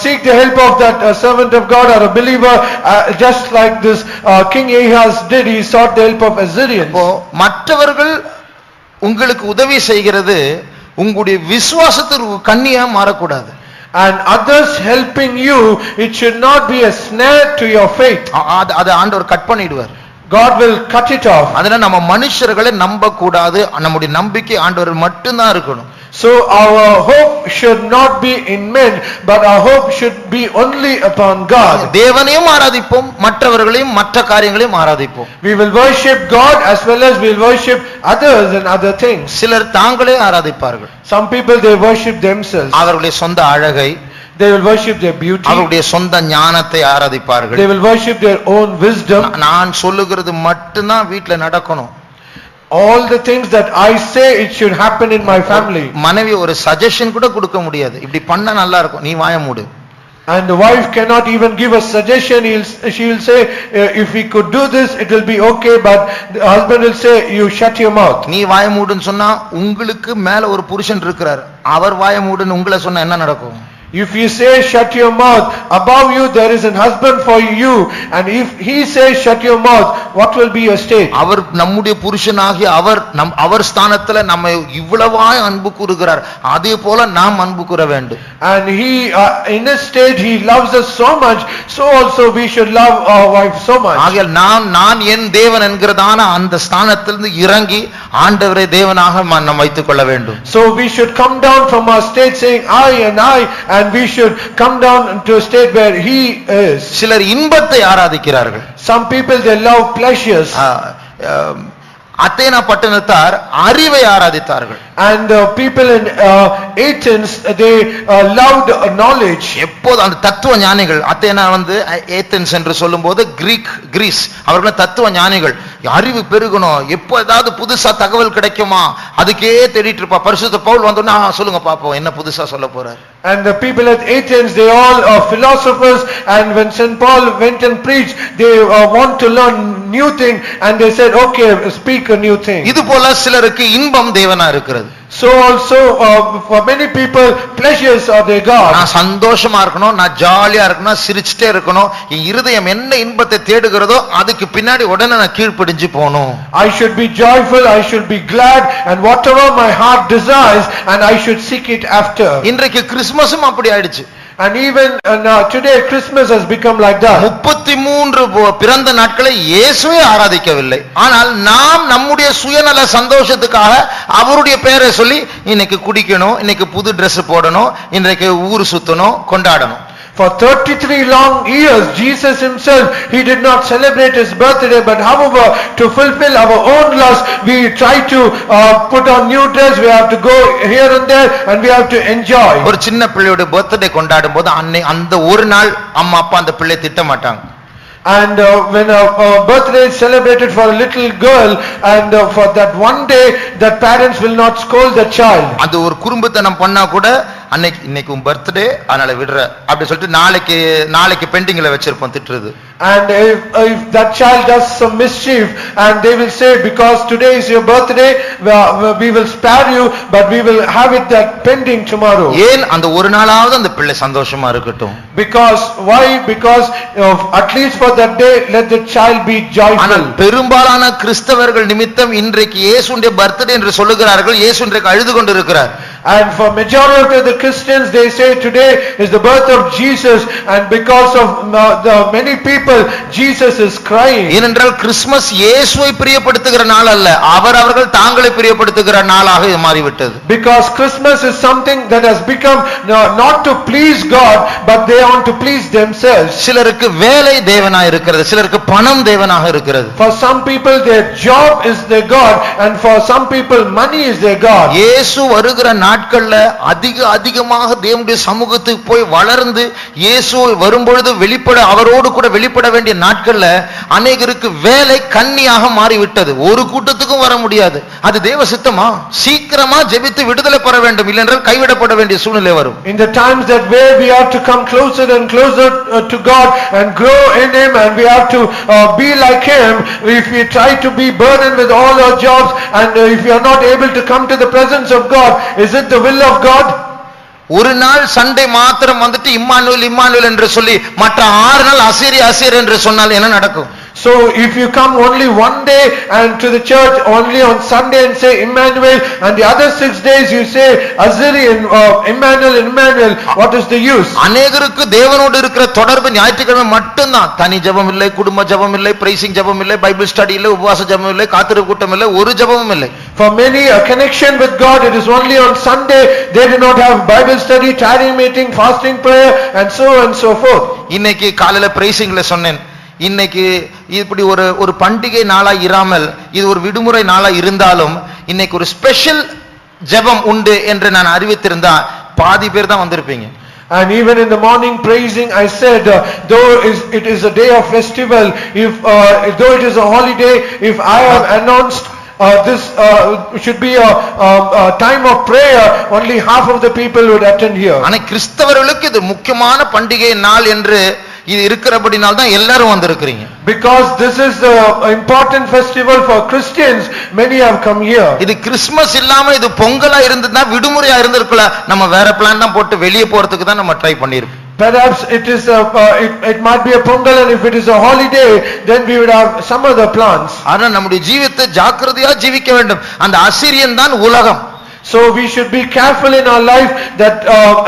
Speaker 2: seek the help of that servant of God or a believer, just like this King Ahaz did. He sought the help of Assyrians.
Speaker 1: மற்றவர்கள் உங்களுக்கு உதவி செய்கிறது உங்களுடைய விசுவாசத்திற்கு கண்ணியா மாறக்கூடாது.
Speaker 2: And others helping you, it should not be a snare to your faith.
Speaker 1: அது ஆண்டவர் cut பண்ணிடுவார்.
Speaker 2: God will cut it off.
Speaker 1: அதனால நம்ம மனுஷர்களை நம்ப கூடாது, நம்முடைய நம்பிக்கை ஆண்டவர் மட்டும்தான் இருக்கணும்.
Speaker 2: So our hope should not be in men, but our hope should be only upon God.
Speaker 1: தேவனையும் ஆராதிப்போம், மற்றவர்களையும் மற்ற காரியங்களையும் ஆராதிப்போம்.
Speaker 2: We will worship God as well as we will worship others and other things.
Speaker 1: சிலர் தாங்களே ஆராதிப்பார்கள்.
Speaker 2: Some people they worship themselves.
Speaker 1: அவர்களுடைய சொந்த அழகை,
Speaker 2: they will worship their beauty.
Speaker 1: அவருடைய சொந்த ஞானத்தை ஆராதிப்பார்கள்.
Speaker 2: They will worship their own wisdom.
Speaker 1: நான் சொல்லுகிறது மட்டும்தான் வீட்ல நடக்கணும்.
Speaker 2: All the things that I say, it should happen in my family.
Speaker 1: மனைவி ஒரு சஜஷன் கூட கொடுக்க முடியாது, இப்படி பண்ணா நல்லா இருக்கும், நீ வாயை மூடு.
Speaker 2: And the wife cannot even give a suggestion. She will say, if we could do this, it will be okay, but the husband will say, you shut your mouth.
Speaker 1: நீ வாயை மூடுன்னு சொன்னா உங்களுக்கு மேல ஒரு புருஷன் இருக்கிறார், அவர் வாயை மூடுன்னு உங்களை சொன்னா என்ன நடக்கும்?
Speaker 2: If you say shut your mouth, above you there is a husband for you, and if he says shut your mouth, what will be your state?
Speaker 1: அவர் நம்முடைய புருஷனாகி அவர் ஸ்தானத்துல நம்ம இவ்வளவாய் அன்பு கூறுகிறார், அதே போல நாம் அன்பு கூற வேண்டும்.
Speaker 2: And he in his state he loves us so much, so also we should love our wife so much.
Speaker 1: ஆகையால் நான் என் தேவன் என்கிறதான அந்த ஸ்தானத்திலிருந்து இறங்கி ஆண்டவரே தேவனாக நாம் வைத்துக் கொள்ள வேண்டும்.
Speaker 2: So we should come down from our state saying I, and we should come down to a state where he is.
Speaker 1: சிலர் இன்பத்தை ஆராதிக்கிறார்கள்.
Speaker 2: Some people they love pleasures.
Speaker 1: அத்தேனா பட்டணத்தார் அறிவை ஆராதித்தார்கள்.
Speaker 2: And people in Athens they loved knowledge.
Speaker 1: எப்போது அந்த தத்துவ ஞானிகள், அத்தேனா Athens என்று சொல்லும்போது Greece, அவர்கள் தத்துவ ஞானிகள். அறிவு பெருகணும், எப்போ ஏதாவது புதுசா தகவல் கிடைக்குமா அதுக்கே தேடிட்டு இருப்பா. பரிசுத்த பவுல் வந்தோன்னா சொல்லுங்க பாப்போம் என்ன புதுசா சொல்ல போறார்.
Speaker 2: And the people at Athens they all are philosophers, and when St. Paul went and preached, they want to learn new thing, and they said okay, speak a new thing.
Speaker 1: இது போல சிலருக்கு இன்பம் தேவனா இருக்கிறது.
Speaker 2: So also for many people pleasures are their God.
Speaker 1: நான் சந்தோஷமா இருக்கணும், நான் ஜாலியா இருக்கணும், சிரிச்சிட்டே இருக்கணும், என் இருதயம் என்ன இன்பத்தை தேடுகிறதோ அதுக்கு பின்னாடி உடனே நான் கீழ்ப்படிஞ்சு போகணும்.
Speaker 2: I should be joyful, I should be glad, and whatever my heart desires, and I should seek it after.
Speaker 1: இன்றைக்கு கிறிஸ்மஸும் அப்படி ஆயிடுச்சு.
Speaker 2: And even today Christmas has become like that.
Speaker 1: 33 பிறந்த நாட்களை இயேசுவை ஆராதிக்கவில்லை, ஆனால் நாம் நம்முடைய சுயநல சந்தோஷத்துக்காக அவருடைய பெயரை சொல்லி இன்னைக்கு குடிக்கணும், இன்னைக்கு புது Dress போடணும், இன்றைக்கு ஊர் சுத்தணும், கொண்டாடணும்.
Speaker 2: For 33 long years, Jesus himself, he did not celebrate his birthday, but however, to fulfill our own lust, we try to put on new dress, we have to go here and there, and we have to enjoy.
Speaker 1: ஒரு சின்ன பிள்ளையோட birthday கொண்டாடும் போது அந்த ஒரு நாள் அம்மா அப்பா அந்த பிள்ளை திட்ட மாட்டாங்க.
Speaker 2: And when a birthday is celebrated for a little girl, and for that one day, that parents will not scold the child.
Speaker 1: அது ஒரு குறும்புத்தனம் பண்ணா கூட இன்னைக்கு உன் பர்த்டே அதனால விடுற அப்படி சொல்லிட்டு நாளைக்கு பெண்டிங்ல வச்சிருப்போம் திட்டுறது.
Speaker 2: And if that child does some mischief, and they will say because today is your birthday, we will spare you, but we will have it that pending tomorrow.
Speaker 1: ஏன் அந்த ஒரு நாளாவது அந்த பிள்ளை சந்தோஷமா இருக்கட்டும்.
Speaker 2: Because why? Because at least for that day let the child be joyful.
Speaker 1: பெரும்பாலான கிறிஸ்தவர்கள் நிமித்தம் இன்றைக்கு இயேசுவின் பர்த்டே என்று சொல்லுகிறார்கள், இயேசு இன்றைக்கு அழுது கொண்டிருக்கிறார்.
Speaker 2: And for majority of the Christians they say today is the birth of Jesus, and because of the many people people, Jesus is crying.
Speaker 1: ஏனென்றால் கிறிஸ்துமஸ் இயேசுவை பிரியப்படுத்துகிற நாள் அல்ல, அவர்கள் தாங்களை பிரியப்படுத்துகிற நாளாக இது மாறிவிட்டது.
Speaker 2: Because Christmas is something that has become not to please God, but they want to please themselves.
Speaker 1: சிலருக்கு வேலை தேவனாக இருக்கிறது, சிலருக்கு பணம் தேவனாக இருக்கிறது.
Speaker 2: For some people their job is their God, and for some people money is their God.
Speaker 1: இயேசு வருகிற நாட்கள்ல அதிகமாக தேவனுடைய சமூகத்துக்கு போய் வளர்ந்து இயேசு வரும்பொழுது அவரோடு கூட வெளிப்பட வேண்டிய நாட்கள்ல அநேகருக்கு வேலை கன்னியாக மாறிவிட்டது. ஒரு கூட்டத்துக்கும் வர முடியாது. அது தேவ சித்தமா? சீக்கிரமா ஜெபித்து விடுதலை பெற வேண்டும், இல்லையென்றால் கைவிடப்பட வேண்டிய சூழ்நிலை வரும்.
Speaker 2: In the times that where we have to come closer and closer to God and grow in Him, and we have to be like Him, if we try to be burdened with all our jobs, and if we are not able to come to the presence of God, is it the will of God?
Speaker 1: ஒரு நாள் Sunday மாத்திரம் வந்துட்டு Emmanuel என்று சொல்லி மற்ற 6 நாள் அசீர் என்று சொன்னால் என்ன நடக்கும்?
Speaker 2: So if you come only one day and to the church only on Sunday and say Emmanuel, and the other 6 days you say Assyrian, Emmanuel, what is the use?
Speaker 1: அநேகருக்கு தேவனோடு இருக்கிற தொடர்பு ஞாயிற்றுக்கிழமை மட்டும்தான். தனி ஜெபம் இல்லை, குடும்ப ஜெபம் இல்லை, பிரைசிங் ஜெபம் இல்லை, பைபிள் ஸ்டடி இல்லை, உபவாச ஜெபம் இல்லை, காத்திருப்பு கூட்டம் இல்லை, ஒரு ஜெபமும் இல்லை.
Speaker 2: For many a connection with God, it is only on Sunday. They do not have Bible study, tarrying meeting, fasting prayer, and so forth.
Speaker 1: இன்னைக்கு காலையில பிரைசிங்ல சொன்னேன், இன்னைக்கு இப்படி ஒரு பண்டிகை நாளா இராமல் இது ஒரு விடுமுறை நாளா இருந்தாலும் இன்னைக்கு ஒரு ஸ்பெஷல் ஜெபம் உண்டு என்று நான் அறிவித்திருந்தா பாதி பேர் தான் வந்திருப்பீங்க.
Speaker 2: And even in the morning praising, I said, though it is a day of festival, though it is a holiday, if I have announced this should be a time of prayer, only half of the people would attend here.
Speaker 1: ஆனா கிறிஸ்தவர்களுக்கு இது முக்கியமான பண்டிகை நாள் என்று இது இருக்கிறபடினால் தான் எல்லாரும் வந்திருக்கிறீங்க.
Speaker 2: Because this is the important festival for Christians, many have come here.
Speaker 1: இது கிறிஸ்மஸ் இல்லாம இது பொங்கலா இருந்ததுன்னா விடுமுறையா இருந்திருக்கலாம், நம்ம வேற பிளான் தான் போட்டு வெளியே போறதுக்கு தான் நம்ம ட்ரை பண்ணிருப்போம்.
Speaker 2: Perhaps it might be a Pongal, and if it is a holiday, then we would have some other plans.
Speaker 1: ஆனா நம்முடைய ஜீவிதத்தை ஜாக்கிரதையா ஜீவிக்க வேண்டும். அந்த அசீரியன் தான் உலகம்.
Speaker 2: So we should be careful in our life that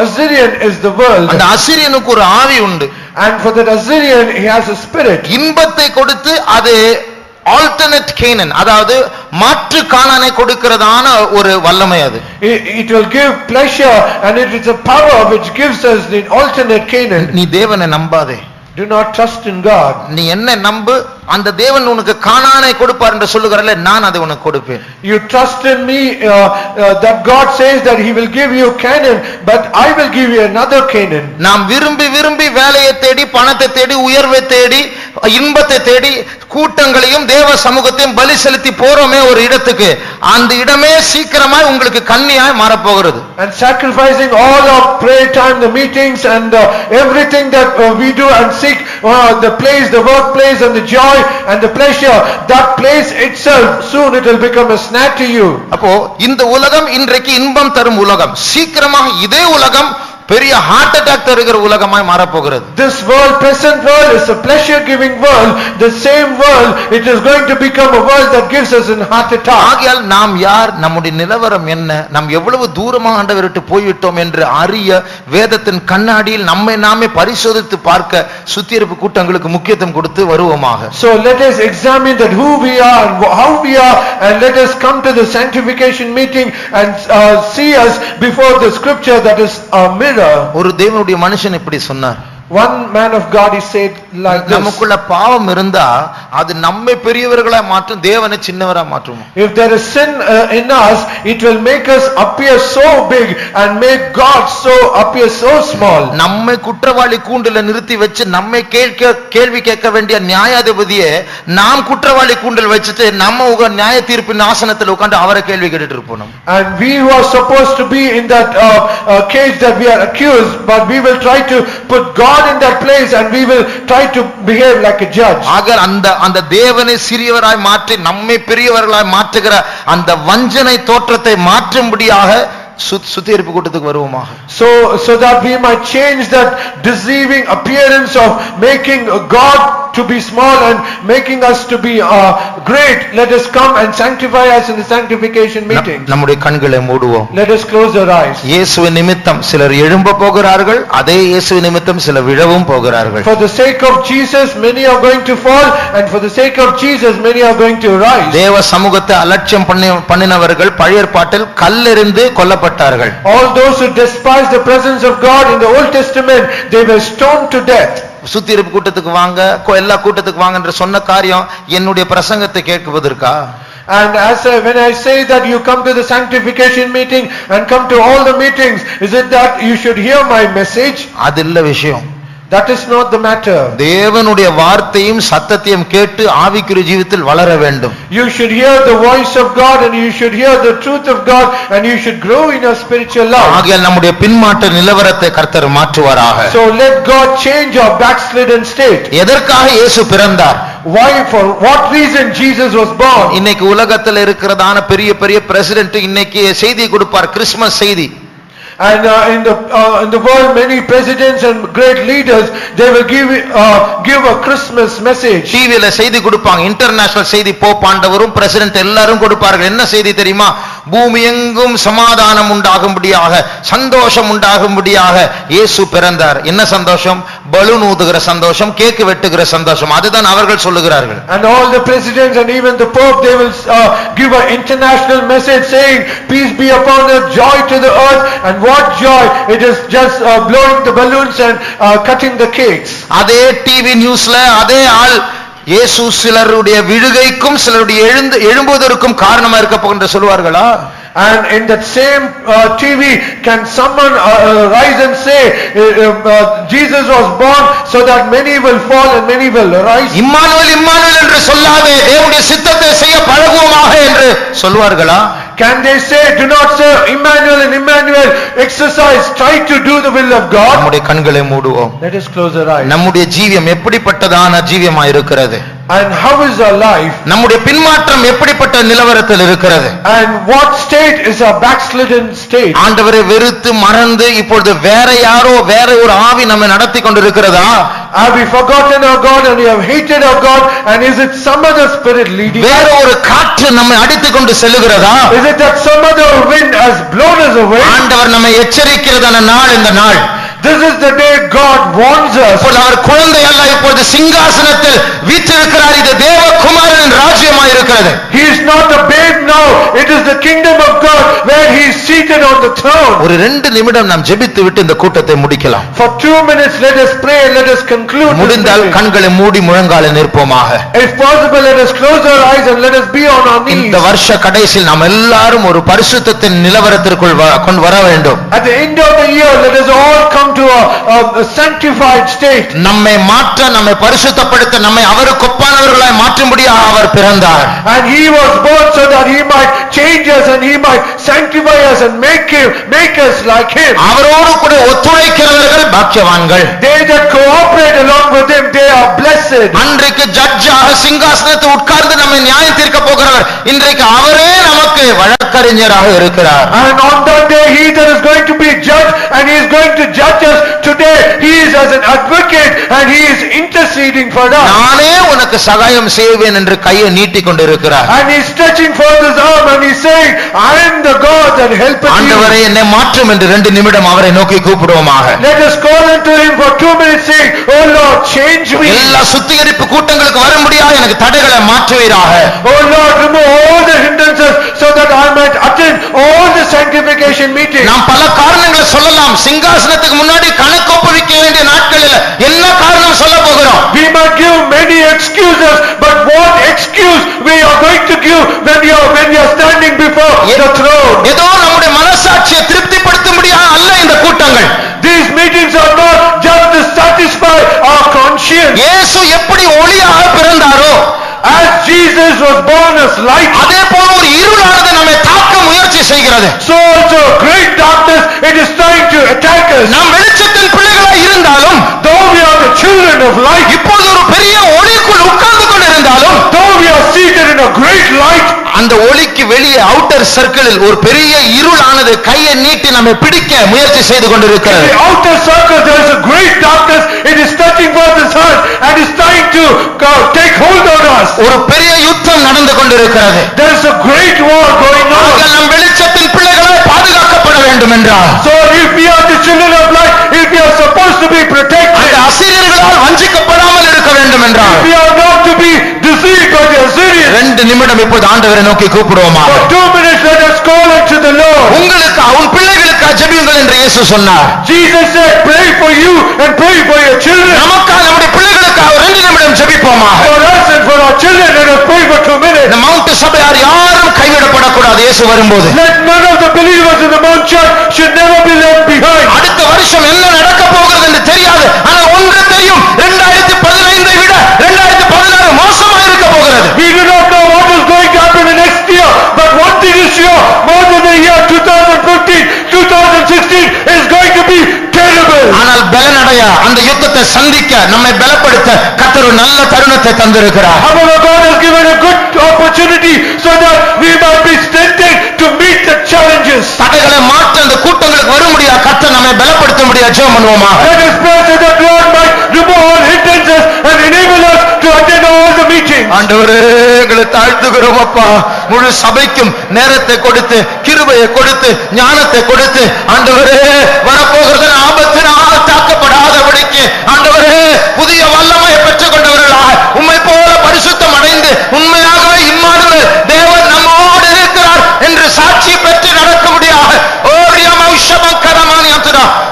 Speaker 2: Assyrian is the world.
Speaker 1: அந்த அசீரியனுக்கு ஒரு ஆவி உண்டு.
Speaker 2: And for that Assyrian, he has a spirit.
Speaker 1: இன்பத்தை கொடுத்து அது alternate Canaan, அதாவது மாற்று கானானை கொடுக்கிறதான ஒரு வல்லமை அது.
Speaker 2: It will give pleasure, and it is a power which gives us the alternate Canaan.
Speaker 1: நீ தேவனை நம்பாதே.
Speaker 2: Do not trust in God.
Speaker 1: நீ என்ன நம்பு, அந்த தேவன் உனக்கு கானானை கொடுப்பார் என்று சொல்லுகிறாரே, நான் அதை உனக்கு கொடுப்பேன்.
Speaker 2: You trust in me, that God says that He will give you Canaan, but I will give you another Canaan.
Speaker 1: நாம் விரும்பி வேலையை தேடி, பணத்தை தேடி, உயர்வை தேடி, இன்பத்தை தேடி கூட்டங்களையும் தேவ சமூகத்தையும் பலி செலுத்தி போறோமே ஒரு இடத்துக்கு, அந்த இடமே சீக்கிரமாய் உங்களுக்கு கன்னியாய் மாறப்போகிறது.
Speaker 2: And sacrificing all our prayer time, the meetings, and everything that we do, and seek the place, the workplace, and the joy and the pleasure, that place itself soon it will become a snare to you.
Speaker 1: அப்போ இந்த உலகம் இன்றைக்கு இன்பம் தரும் உலகம், சீக்கிரமாக இதே உலகம் பெரிய ஹார்ட் அட்டாக் தருகிற உலகமாய் மாறப்போகிறது.
Speaker 2: This world, present world, is a pleasure giving world. The same world, it is going to become a world that gives us a heart attack.
Speaker 1: ஆகையால் நாம் யார், நம்முடைய நிலவரம் என்ன, நாம் எவ்வளவு தூரமாக ஆண்டவரை விட்டு போய்விட்டோம் என்று அறிய வேதத்தின் கண்ணாடியில் நம்மை நாமே பரிசோதித்து பார்க்க சுத்திகரிப்பு கூட்டங்களுக்கு முக்கியத்துவம் கொடுத்து வருவோமாக.
Speaker 2: So let us examine that who we are and how we are, and let us come to the sanctification meeting and see us before the scripture that is a mirror.
Speaker 1: ஒரு தேவனுடைய மனுஷன் இப்படி சொன்னார்.
Speaker 2: One man of God, he said like this:
Speaker 1: நமக்குள்ள பாவம் இருந்தா அது நம்மை பெரியவர்களா மாற்றும், தேவனை சின்னவரா மாற்றும்.
Speaker 2: If there is sin in us, it will make us appear so big and make God so appear so small.
Speaker 1: நம்மை குற்றவாளி கூண்டில நிறுத்தி வச்சு நம்மை கேள்வி கேட்க வேண்டிய நியாயாதிபதியே நாம் குற்றவாளி கூண்டில் வச்சுட்டு நம்ம நியாய தீர்ப்பின் ஆசனத்தில் உட்கார்ந்து அவரை கேள்வி கேட்டுட்டு இருப்போம்.
Speaker 2: And we who are supposed to be in that cage that we are accused, but we will try to put God in that place, and we will try to behave like a judge.
Speaker 1: ஆக அந்த தேவனை சிறியவராய் மாற்றி நம்மை பெரியவர்களாய் மாற்றுகிற அந்த வஞ்சனை தோற்றத்தை மாற்றும்படியாக சுத்திகரிப்பு கூட்டத்துக்கு வருவோமாக.
Speaker 2: So that we might change that deceiving appearance of making God to be small and making us to be great, let us come and sanctify us in the sanctification meeting.
Speaker 1: நம்முடைய கண்களை மூடுவோம்.
Speaker 2: Let us close our eyes.
Speaker 1: இயேசுவின் நிமித்தம் சிலர் எழும்ப போகிறார்கள், அதே இயேசுவின் நிமித்தம் சிலர் விழவும் போகிறார்கள்.
Speaker 2: For the sake of Jesus many are going to fall, and for the sake of Jesus many are going to rise.
Speaker 1: தேவ சமூகத்தை அலட்சியம் பண்ணினவர்கள் பழைய ஏற்பாட்டில் கல்லெறிந்து கொல்லப்பட்டார்கள்.
Speaker 2: All those who despise the presence of God in the Old Testament, they were stoned to death.
Speaker 1: சுத்திகரிப்பு கூட்டத்துக்கு வாங்க, எல்லா கூட்டத்துக்கு வாங்க என்று சொன்ன காரியம் என்னுடைய பிரசங்கத்தை கேட்பதற்கா?
Speaker 2: And when I say that you come to the sanctification meeting and come to all the meetings, is it that you should hear my message?
Speaker 1: அது இல்ல விஷயம்.
Speaker 2: That is not the matter.
Speaker 1: தேவனுடைய வார்த்தையும் சத்தத்தையும் கேட்டு ஆவிக்குரிய ஜீவிதத்தில் வளர வேண்டும்.
Speaker 2: You should hear the voice of God, and you should hear the truth of God, and you should grow in your spiritual life.
Speaker 1: ஆகையால் நம்முடைய பின்மாற்ற நிலவரத்தை கர்த்தர் மாற்றுவாராக.
Speaker 2: So let God change our backslidden state.
Speaker 1: எதற்காக இயேசு பிறந்தார்?
Speaker 2: Why, for what reason Jesus was born?
Speaker 1: இன்னைக்கு உலகத்தில் இருக்கிறதான பெரிய பெரிய பிரசிடென்ட் இன்னைக்கு செய்தி கொடுப்பார், கிறிஸ்துமஸ் செய்தி.
Speaker 2: And in the world, many presidents and great leaders, they will give a Christmas message.
Speaker 1: டிவில செய்தி கொடுப்பாங்க, இன்டர்நேஷனல் செய்தி. போப் ஆண்டவரும் பிரசிடென்ட் எல்லாரும் கொடுப்பார்கள். என்ன செய்தி தெரியுமா? பூமி எங்கும் சமாதானம் உண்டாகும்படியாக, சந்தோஷம் உண்டாகும்படியாக இயேசு பிறந்தார். என்ன சந்தோஷம்? பலூன் ஊதுகிற சந்தோஷம், கேக் வெட்டுகிற சந்தோஷம். அதுதான் அவர்கள் சொல்லுகிறார்கள்.
Speaker 2: And all the presidents and even the Pope, they will give an international message saying, peace be upon earth, joy to the earth. And what joy? It is just blowing the balloons and cutting the cakes.
Speaker 1: அதே TV நியூஸ்ல அதே ஆள் இயேசு சிலருடைய விழுகைக்கும் சிலருடைய எழும்புவதற்கும் காரணமா இருக்க போகின்ற சொல்வார்களா?
Speaker 2: And in that same TV, can someone rise and say, Jesus was born so that many will fall and many will rise?
Speaker 1: Immanuel Immanuel என்று சொல்லாதே, தேவனுடைய சித்தத்தை செய்ய பழகுவோமாக என்று சொல்வார்களா?
Speaker 2: Can they say, do not say Emmanuel and Emmanuel, exercise, try to do the will of God?
Speaker 1: நம்முடைய கண்களை மூடுவோம்.
Speaker 2: Let us close our eyes.
Speaker 1: நம்முடைய ஜீவியம் எப்படிப்பட்டதான ஜீவியமா இருக்கிறது?
Speaker 2: And how is our life?
Speaker 1: நம்முடைய பின்மாற்றம் எப்படிப்பட்ட நிலவரத்தில் இருக்கிறது?
Speaker 2: And what state is our backslidden state?
Speaker 1: ஆண்டவரை வெறுத்து மறந்து இப்பொழுது வேற யாரோ வேற ஒரு ஆவி நம்மை நடத்தி கொண்டிருக்கிறதா?
Speaker 2: Have we forgotten our God and we have hated our God, and is it some other spirit leading?
Speaker 1: வேற ஒரு காற்று நம்மை அடித்துக் கொண்டு செல்லுகிறதா?
Speaker 2: Is it that some other wind has blown us away?
Speaker 1: ஆண்டவர் நம்மை எச்சரிக்கிறதான நாள் இந்த நாள்.
Speaker 2: This is the day God warns us.
Speaker 1: இப்பொழுது அவர் குழந்தை அல்ல, இப்பொழுது சிங்காசனத்தில் வீற்றிருக்கிறார். இது தேவகுமாரனின் ராஜ்யமாய் இருக்கிறது.
Speaker 2: He is not a babe now. It is the kingdom of God where he is seated on the throne.
Speaker 1: ஒரு 2 நிமிடம் நாம் ஜெபித்து விட்டு இந்த கூட்டத்தை முடிக்கலாம்.
Speaker 2: For 2 minutes let us pray and let us conclude.
Speaker 1: முடிந்தால் கண்களை மூடி முழங்கால நிற்போமாக.
Speaker 2: If possible, let us close our eyes and let us be on our knees.
Speaker 1: இந்த வருஷ கடைசியில் நாம் எல்லாரும் ஒரு பரிசுத்தத்தின் நிலவரத்திற்குள் கொண்டு வர வேண்டும்.
Speaker 2: At the end of the year, let us all come to a sanctified state.
Speaker 1: நம்மை மாற்ற, நம்மை பரிசுத்தப்படுத்த, நம்மை அவருக்கு ஒப்பானவர்களாய் மாற்றும்படியாக அவர் பிறந்தார்.
Speaker 2: And he was born so that he might change us and he might sanctify us and make us like him.
Speaker 1: அவரோடு கூட ஒத்துழைக்கிறவர்கள் பாக்கியவான்கள்.
Speaker 2: They that cooperate along with him, they are blessed.
Speaker 1: அன்றைக்கு ஜட்ஜாக சிங்காசனத்தில் உட்கார்ந்து நம்மை நியாயம் தீர்க்க போகிறவர் இன்றைக்கு அவரே நமக்கு வழக்கறிஞராக இருக்கிறார்.
Speaker 2: And on that day, he that is going to be judge and he is going to judge us today, he is as an advocate and he is interceding for us.
Speaker 1: நானே உனக்கு சகாயம் செய்வேன் என்று கையை நீட்டிக் கொண்டிருக்கிறார்.
Speaker 2: And he is stretching forth his arm and he is saying, I am the God that helpeth you.
Speaker 1: ஆண்டவரே என்னை மாற்றும் என்று 2 நிமிடம் அவரை நோக்கி கூப்பிடுவோமாக.
Speaker 2: Let us call unto him for 2 minutes saying, Oh Lord, change me.
Speaker 1: எல்லா சுத்திகரிப்பு கூட்டங்களுக்கு வரும்படியாக எனக்கு தடைகளை மாற்றுவீராக.
Speaker 2: Oh Lord, remove all the hindrances so that I might attend all the sanctification meetings.
Speaker 1: நாம் பல காரணங்களை சொல்லலாம். சிங்காசனத்துக்கு முன்னாடி கணக்கு ஒப்புவிக்க வேண்டிய நாட்களில் என்ன காரணம் சொல்ல போகிறோம்?
Speaker 2: We might give many excuses, but what excuse we are going to give when you are standing before the throne?
Speaker 1: ஏதோ நம்முடைய மனசாட்சியை திருப்திப்படுத்தும்படியாக அல்ல இந்த கூட்டங்கள்.
Speaker 2: These meetings are not just to satisfy our conscience.
Speaker 1: இயேசு எப்படி ஒளியாக பிறந்தாரோ,
Speaker 2: As Jesus was born as light,
Speaker 1: அதே போல ஒரு இருளானது நம்மை தாக்க முயற்சி செய்கிறது.
Speaker 2: so also great darkness, it is trying to attack us.
Speaker 1: நாம் வெளிச்சத்தின் பிள்ளைகளாய் இருந்தாலும்,
Speaker 2: Though we are the children of light,
Speaker 1: இப்போது ஒரு பெரிய ஒளிக்குள் உட்கார்ந்து கொண்டிருந்தாலும்,
Speaker 2: though we are seated in a great light.
Speaker 1: அந்த ஒளிக்கு வெளியே அவுட்டர் சர்க்கிளில் ஒரு பெரிய இருளானது கையை நீட்டி நம்மை பிடிக்க முயற்சி செய்து
Speaker 2: In
Speaker 1: கொண்டிருக்கிறது.
Speaker 2: the outer circle there is a great darkness. It is touching forth its hand and is trying to take hold on us.
Speaker 1: ஒரு பெரிய யுத்தம் நடந்து கொண்டிருக்கிறது.
Speaker 2: There is a great war going on.
Speaker 1: நாங்கள் நம் வெளிச்சத்தின் பிள்ளைகளாய் பாதுகாக்கப்பட வேண்டும் என்றால்,
Speaker 2: So if we are the children of light, if we are supposed to be protected,
Speaker 1: அந்த அசீரியர்களால் வஞ்சிக்கப்படாமல் இருக்க வேண்டும் என்றால்,
Speaker 2: we are not to be deceived by the Assyrians.
Speaker 1: 2 நிமிடம் இப்போது ஆண்டவரை நோக்கி கூப்பிடுவோமா?
Speaker 2: For 2 minutes let us call unto the Lord.
Speaker 1: உங்களுக்கு உன் பிள்ளைகளுக்கு ஜெபியுங்கள் என்று இயேசு சொன்னார்.
Speaker 2: Jesus said, pray for you and pray for your children.
Speaker 1: நமக்காக நம்முடைய பிள்ளைகளுக்காக 2 நிமிடம் ஜெபிப்போமா?
Speaker 2: For us and for our children, let us pray for 2 minutes.
Speaker 1: இந்த மவுண்ட் சபையார் யாரும் கைவிடப்படக்கூடாது இயேசு வரும்போது.
Speaker 2: Let none of the believers in the Mount Church should never be left behind.
Speaker 1: அடுத்த வருஷம் என்ன நடக்க போகிறது என்று தெரியாது. ஆனால் ஒன்று தெரியும், 2015 விட 2016 மோசமாக இருக்க போகிறது.
Speaker 2: We do not know what is going to happen in next year, but one thing is sure, more than the year 2015, 2016 is going to be terrible.
Speaker 1: ஆனால் பலனடைய அந்த யுத்தத்தை சந்திக்க நம்மை பலப்படுத்த கர்த்தர் ஒரு நல்ல தருணத்தை தந்திருக்கிறார்.
Speaker 2: However, God has given a good opportunity so that we might be strengthened to meet the challenges.
Speaker 1: தடைகளை மாற்ற அந்த கூட்டங்களுக்கு வரும்படியா கர்த்தர் நம்மை பலப்படுத்த முடியா? ஜெபம் பண்ணுவோமா?
Speaker 2: Let us pray so that Lord might remove all hindrances and enable us to attend all the meetings.
Speaker 1: ஆண்டவரே, எங்களை தாழ்த்துகிறோம் அப்பா. முழு சபைக்கும் நேரத்தை கொடுத்து, கிருபையை கொடுத்து, ஞானத்தை கொடுத்து, ஆண்டவரே வரப்போகிறது ஆபத்தினால் தாக்கப்படாதபடிக்கு ஆண்டவரே புதிய வல்லமையை பெற்றுக் கொண்டவர்களாய் உம்மை போல பரிசுத்தம் அடைந்து உண்மையாகவே இம்மானுவேல் தேவன் நம்மோடு இருக்கிறார் என்று சாட்சி பெற்று நடக்க முடியாது.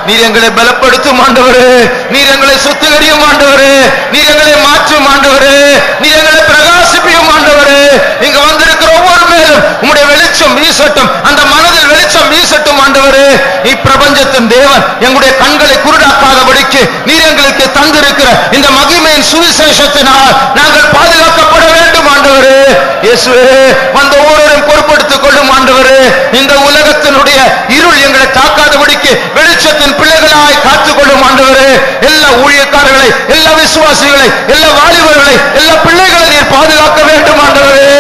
Speaker 1: நீர் எங்களை பலப்படுத்தும் ஆண்டவரே, நீர் எங்களை சுத்திகரியும் ஆண்டவரே, நீர் எங்களை மாற்றும் ஆண்டவரே, நீர் எங்களை பிரகாசிப்பியும் ஆண்டவரே. இங்க வந்திருக்கிற ஒவ்வொரு மேலும் உம்முடைய வெளிச்சம் வீசட்டும், அந்த மனதில் வெளிச்சம் வீசட்டும் ஆண்டவரே. இப்பிரபஞ்சத்தின் தேவன் எங்களுடைய கண்களை குருடாக்காதபடிக்கு நீர் எங்களுக்கு தந்திருக்கிற இந்த மகிமையின் சுவிசேஷத்தினால் நாங்கள் பாதுகாக்கப்பட வேண்டும் ஆண்டவரே. இயேசுவே, வந்த ஒவ்வொருவரையும் பொறுப்படுத்திக் கொள்ளும் ஆண்டவரே. இந்த உலகத்தினுடைய இருள் எங்களை தாக்காதபடிக்கு வெளிச்சத்தின் பிள்ளைகளாய் காத்துக்கொள்ளும் ஆண்டவரே. எல்லா ஊழியக்காரர்களை, எல்லா விசுவாசிகளை, எல்லா வாலிபர்களை, எல்லா பிள்ளைகளை நீர் பாதுகாக்க வேண்டும் ஆண்டவரே.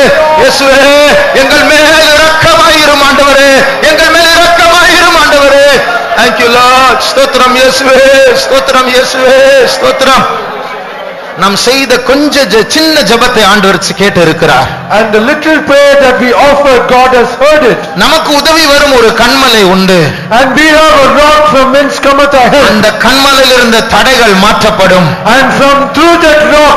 Speaker 1: இயேசுவே, எங்கள் மேல் இரக்கமாயிரும் ஆண்டவரே, எங்கள் மேல் இரக்கமாயிரும் ஆண்டவரே. Thank you Lord. ஸ்தோத்திரம் இயேசுவே, ஸ்தோத்திரம் இயேசுவே, ஸ்தோத்திரம். நாம் செய்த கொஞ்ச சின்ன ஜெபத்தை ஆண்டவர் கேட்டு இருக்கிறார்.
Speaker 2: And the little prayer that we offered, God has heard it.
Speaker 1: நமக்கு உதவி வரும் ஒரு கன்மலை உண்டு.
Speaker 2: And we have a rock from whence cometh our help.
Speaker 1: அந்த கன்மலையில் இருந்த தடைகள் மாற்றப்படும்.
Speaker 2: And from through that rock,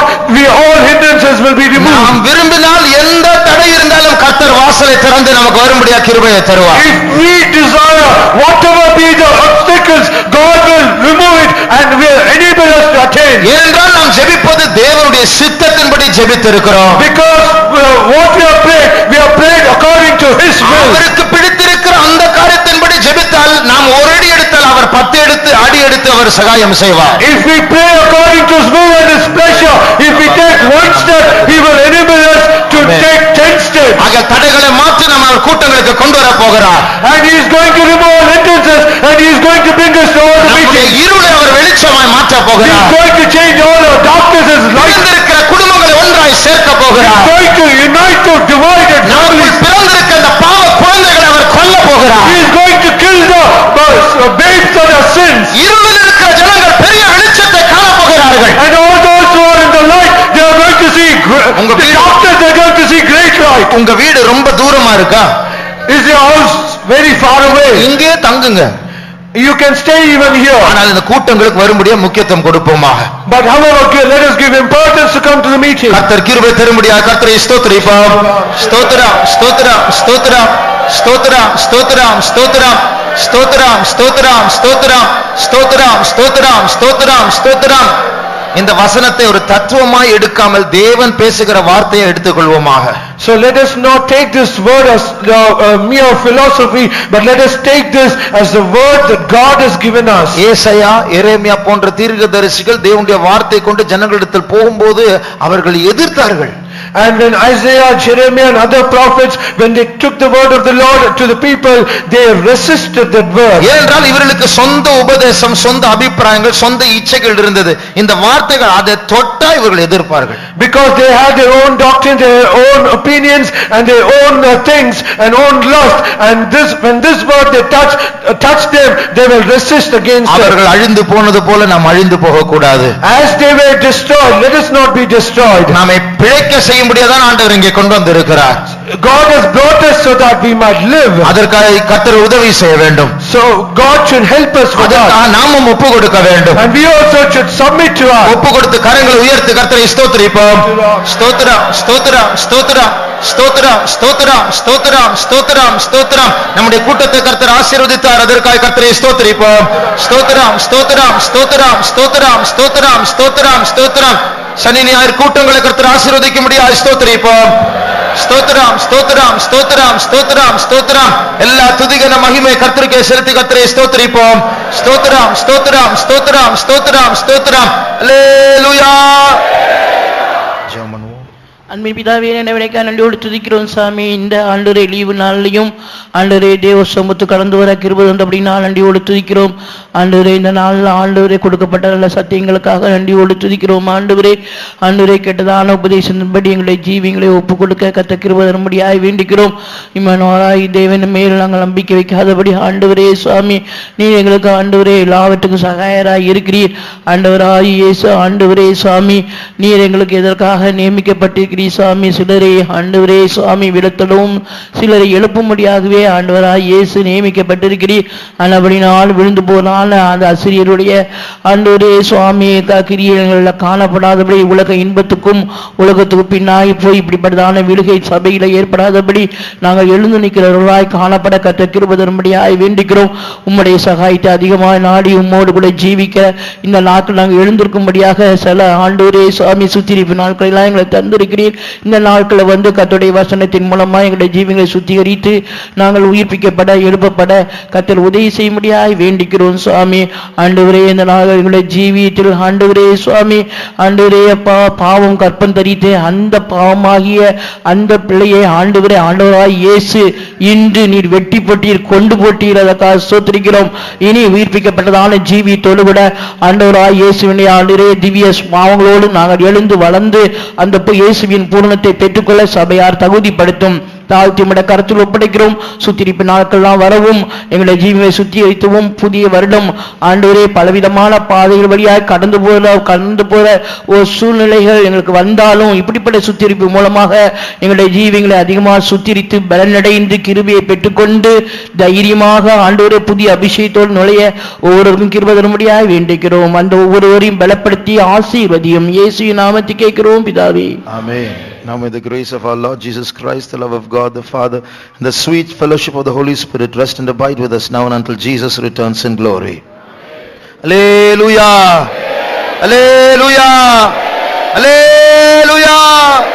Speaker 2: all hindrances will be removed.
Speaker 1: நாம் விரும்பினால் எந்த தடை இருந்தாலும் கர்த்தர் வாசலை திறந்து நமக்கு வரும்படியா கிருபையை தருவார்.
Speaker 2: If we desire, whatever be the obstacles, God will remove it and will enable us to attain.
Speaker 1: ஏனென்றால் நாம் ஜெபிப்பது தேவனுடைய சித்தத்தின்படி ஜெபித்திருக்கிறோம்.
Speaker 2: Because what we have prayed according to His will.
Speaker 1: அவருக்கு பிடித்திருக்கிற அந்த காரியத்தின்படி ஜெபித்தால் நாம் ஒரு அடி எடுத்தால் அவர் 10 அடி எடுத்து அவர் சகாயம் செய்வார்.
Speaker 2: If we pray according to His will and His pleasure, if we take one step, He will enable us to take 10 steps.
Speaker 1: ஆக தடைகளை மாற்றி நம்ம கூட்டங்களுக்கு கொண்டு வர போகிறார்.
Speaker 2: And He is going to remove all hindrances and He is going to bring us to all the meetings.
Speaker 1: இருளை அவர் வெளிச்சமாய் மாற்ற
Speaker 2: He is
Speaker 1: போகிறார்.
Speaker 2: going to change all our darkness as light.
Speaker 1: பிறந்திருக்கிற குடும்பங்களை ஒன்றாய் சேர்க்க
Speaker 2: He is
Speaker 1: போகிறார்.
Speaker 2: going to unite to divided families.
Speaker 1: பிறந்திருக்கிற அந்த பாவ குழந்தைகளை அவர் கொல்ல போகிறார்.
Speaker 2: He is going to kill the babes that are sins.
Speaker 1: இருளில் இருக்கிற ஜனங்கள் பெரிய வெளிச்சத்தை காண போகிறார்கள்.
Speaker 2: And all those who are in the light, they are going to see, the darkness they are going to see great light.
Speaker 1: உங்க வீடு ரொம்ப தூரமா இருக்கா?
Speaker 2: Is your house very far away?
Speaker 1: இங்கே தங்குங்க.
Speaker 2: You can stay even here.
Speaker 1: ஆனால் இந்த கூட்டங்களுக்கு வரும்படியா முக்கியத்துவம் கொடுப்போமாக.
Speaker 2: But however, let us give importance to come to the meeting.
Speaker 1: கர்த்தர் கிருபை தரும்படியா கர்த்தரை ஸ்தோத்திரிப்போம். ஸ்தோத்திரம், ஸ்தோத்திரம், ஸ்தோத்திரம், ஸ்தோத்திரம், ஸ்தோத்திரம், ஸ்தோத்திரம், ஸ்தோத்திரம், ஸ்தோத்திரம், ஸ்தோத்திரம், ஸ்தோத்திரம், ஸ்தோத்திரம், ஸ்தோத்திரம், ஸ்தோத்திரம். இந்த வசனத்தை ஒரு தத்துவமாய் எடுக்காமல் தேவன் பேசுகிற வார்த்தையை எடுத்துக்கொள்வோமாக.
Speaker 2: So let us not take this word as mere philosophy, but let us take this as the word that God has given us.
Speaker 1: ஏசாயா, எரேமியா போன்ற தீர்க்கதரிசிகள் தேவனுடைய வார்த்தை கொண்டு ஜனங்களிடத்தில் போகும்போது அவர்கள் எதிர்த்தார்கள்.
Speaker 2: And when Isaiah, Jeremiah and other prophets, when they took the word of the Lord to the people, they resisted that word.
Speaker 1: ஏனென்றால் இவர்களுக்கு சொந்த உபதேசம், சொந்த அபிப்பிராயங்கள், சொந்த இச்சைகள் இருந்தது. இந்த வார்த்தைகள் அதை தொட்டா இவர்கள் எதிர்ப்பார்கள்.
Speaker 2: Because they had their own doctrine, their own opinions and their own things and own lust, and when this word they touch them, they will resist against it.
Speaker 1: அவர்கள் அழிந்து போனது போல நாம் அழிந்து போக கூடாது.
Speaker 2: As they were destroyed, let us not be destroyed.
Speaker 1: நாமை பிழைக்க செய்யும்படியா தான் ஆண்டவர் இங்கே கொண்டு வந்திருக்கிறார்.
Speaker 2: God has brought us so that we might live.
Speaker 1: அதற்காக கர்த்தர் உதவி செய்ய வேண்டும்.
Speaker 2: So God should help us with that.
Speaker 1: அதற்காக நாமும் ஒப்பு கொடுக்க வேண்டும்.
Speaker 2: And we also should submit to us.
Speaker 1: ஒப்பு கொடுத்து கரங்களை உயர்த்தி கர்த்தரை ஸ்தோத்திரிப்போம். ஸ்தோத்திரம், ஸ்தோத்திரம், ஸ்தோத்திரம், ஸ்தோத்திரம், ஸ்தோத்திரம், ஸ்தோத்திரம், ஸ்தோத்திரம், ஸ்தோத்திரம். நம்முடைய கூட்டத்தை கர்த்தர் ஆசீர்வதித்தார். அதற்காக கர்த்தரை ஸ்தோத்திரிப்போம். ஸ்தோத்திரம், ஸ்தோத்திரம், ஸ்தோத்திரம், ஸ்தோத்திரம், ஸ்தோத்திரம், ஸ்தோத்திரம், ஸ்தோத்திரம். சனி ஞாயிறு கூட்டங்களை கர்த்தர் ஆசீர்வதிக்க முடியாது. ஸ்தோத்திரிப்போம். ஸ்தோத்திரம், ஸ்தோத்திரம், ஸ்தோத்திரம், ஸ்தோத்திரம், ஸ்தோத்திரம். எல்லா துதிகன மகிமை கர்த்தருக்கே செலுத்தி கர்த்தரை ஸ்தோத்திரிப்போம். ஸ்தோத்திரம், ஸ்தோத்திரம், ஸ்தோத்திரம், ஸ்தோத்திரம், ஸ்தோத்திரம். அல்லேலூயா. ஜெபம் பண்ணுவோம்.
Speaker 4: அன்பின் பிதாவே, என்னவரைக்கா நன்றியோடு துதிக்கிறோம் சாமி. இந்த ஆண்டவரே லீவு நாளிலையும் ஆண்டவரே தேவ சமூகத்து கடந்து வர கிருபை தந்தபடினா நன்றியோடு துதிக்கிறோம். ஆண்டவரே இந்த நாளில் ஆண்டவரே கொடுக்கப்பட்ட நல்ல சத்தியங்களுக்காக நன்றியோடு துதிக்கிறோம். ஆண்டவரே கேட்டதான உபதேசத்தின்படி எங்களுடைய ஜீவியங்களை ஒப்பு கொடுக்க கத்த கிருபை தரும்படியாய் வேண்டிக்கிறோம். இம்மானுவேலாய் தேவன் மேல் நாங்கள் நம்பிக்கை வைக்காதபடி ஆண்டவரே சுவாமி, நீர் எங்களுக்கு ஆண்டவரே எல்லாவற்றுக்கும் சகாயராய் இருக்கிறீர். ஆண்டவராய் இயேசு ஆண்டவரே சுவாமி, நீர் எங்களுக்கு எதற்காக நியமிக்கப்பட்டிருக்கிறீர் சுவாமி. சிலரை ஆண்டவரே சுவாமி விடத்தலும் சிலரை எழுப்பும்படியாகவே ஆண்டவராய் இயேசு நியமிக்கப்பட்டிருக்கிறீர். அப்படினால் விழுந்து போனால் அந்த ஆசிரியருடைய ஆண்டவரே சுவாமி கிரியைகளில் காணப்படாதபடி உலக இன்பத்துக்கும் உலகத்துக்கு பின்னாகி போய் இப்படிப்பட்டதான விழுகை சபையில ஏற்படாதபடி நாங்கள் எழுந்து நிற்கிறவர்களாய் காணப்பட கத்த கிருபை தரும்படியாய் வேண்டிக்கிறோம். உம்முடைய சகாயத்தை அதிகமாக நாடி உம்மோடு கூட ஜீவிக்க இந்த நாட்கள் நாங்கள் எழுந்திருக்கும்படியாக சில ஆண்டவரே சுவாமி சுத்திரிப்பு நாட்களெல்லாம் எங்களை தந்திருக்கிறீர். இந்த நாட்களை வந்து கர்த்தருடைய வசனத்தின் மூலமா எங்களுடைய ஜீவங்களை சுத்திகரித்து நாங்கள் உயிர்ப்பிக்கப்பட எழுப்பப்பட கர்த்தர் உதவி செய்யும்படியாய் வேண்டிக்கிறோம் சுவாமி. ஆண்டவரே இந்த நாங்கள் எங்களுடைய ஜீவியத்தில் ஆண்டவரே சுவாமி, ஆண்டவரே அப்பா பாவம் கற்பம் தரித்து அந்த பாவமாகிய அந்த பிள்ளையை ஆண்டவராய் இயேசு இன்று நீர் வெட்டி போட்டீர், கொண்டு போட்டீர். அதற்காக ஸ்தோத்திரிக்கிறோம். இனி உயிர்ப்பிக்கப்பட்டதான ஜீவியத்தோடு கூட ஆண்டவராய் இயேசுவினை ஆண்டவரே திவ்ய பாவங்களோடு நாங்கள் எழுந்து வளர்ந்து அந்த இயேசுவின் பூரணத்தை பெற்றுக்கொள்ள சபையார் தகுதிப்படுத்தும். தாழ்த்தி உம்முடைய கருத்தில் ஒப்படைக்கிறோம். சுத்திரிப்பு நாட்கள்லாம் வரவும் எங்களுடைய ஜீவியை சுத்தி வைத்துவும் புதிய வருடம் ஆண்டவரே பலவிதமான பாதைகள் வழியாக கடந்து போற ஒரு சூழ்நிலைகள் எங்களுக்கு வந்தாலும் இப்படிப்பட்ட சுத்திரிப்பு மூலமாக எங்களுடைய ஜீவியங்களை அதிகமாக சுத்திரித்து பலனடைந்து கிருபையை பெற்றுக்கொண்டு தைரியமாக ஆண்டவரே புதிய அபிஷேகத்தோடு நுழைய ஒவ்வொருவருக்கும் கிருபை தரும்படியாக வேண்டிக்கிறோம். அந்த ஒவ்வொருவரையும் பலப்படுத்தி ஆசீர்வதியும் இயேசுவின் நாமத்தில் கேட்கிறோம் பிதாவே,
Speaker 1: ஆமென். Now may the grace of our Lord Jesus Christ, the love of God the Father, and the sweet fellowship of the Holy Spirit rest and abide with us now and until Jesus returns in glory. Hallelujah! Hallelujah! Hallelujah!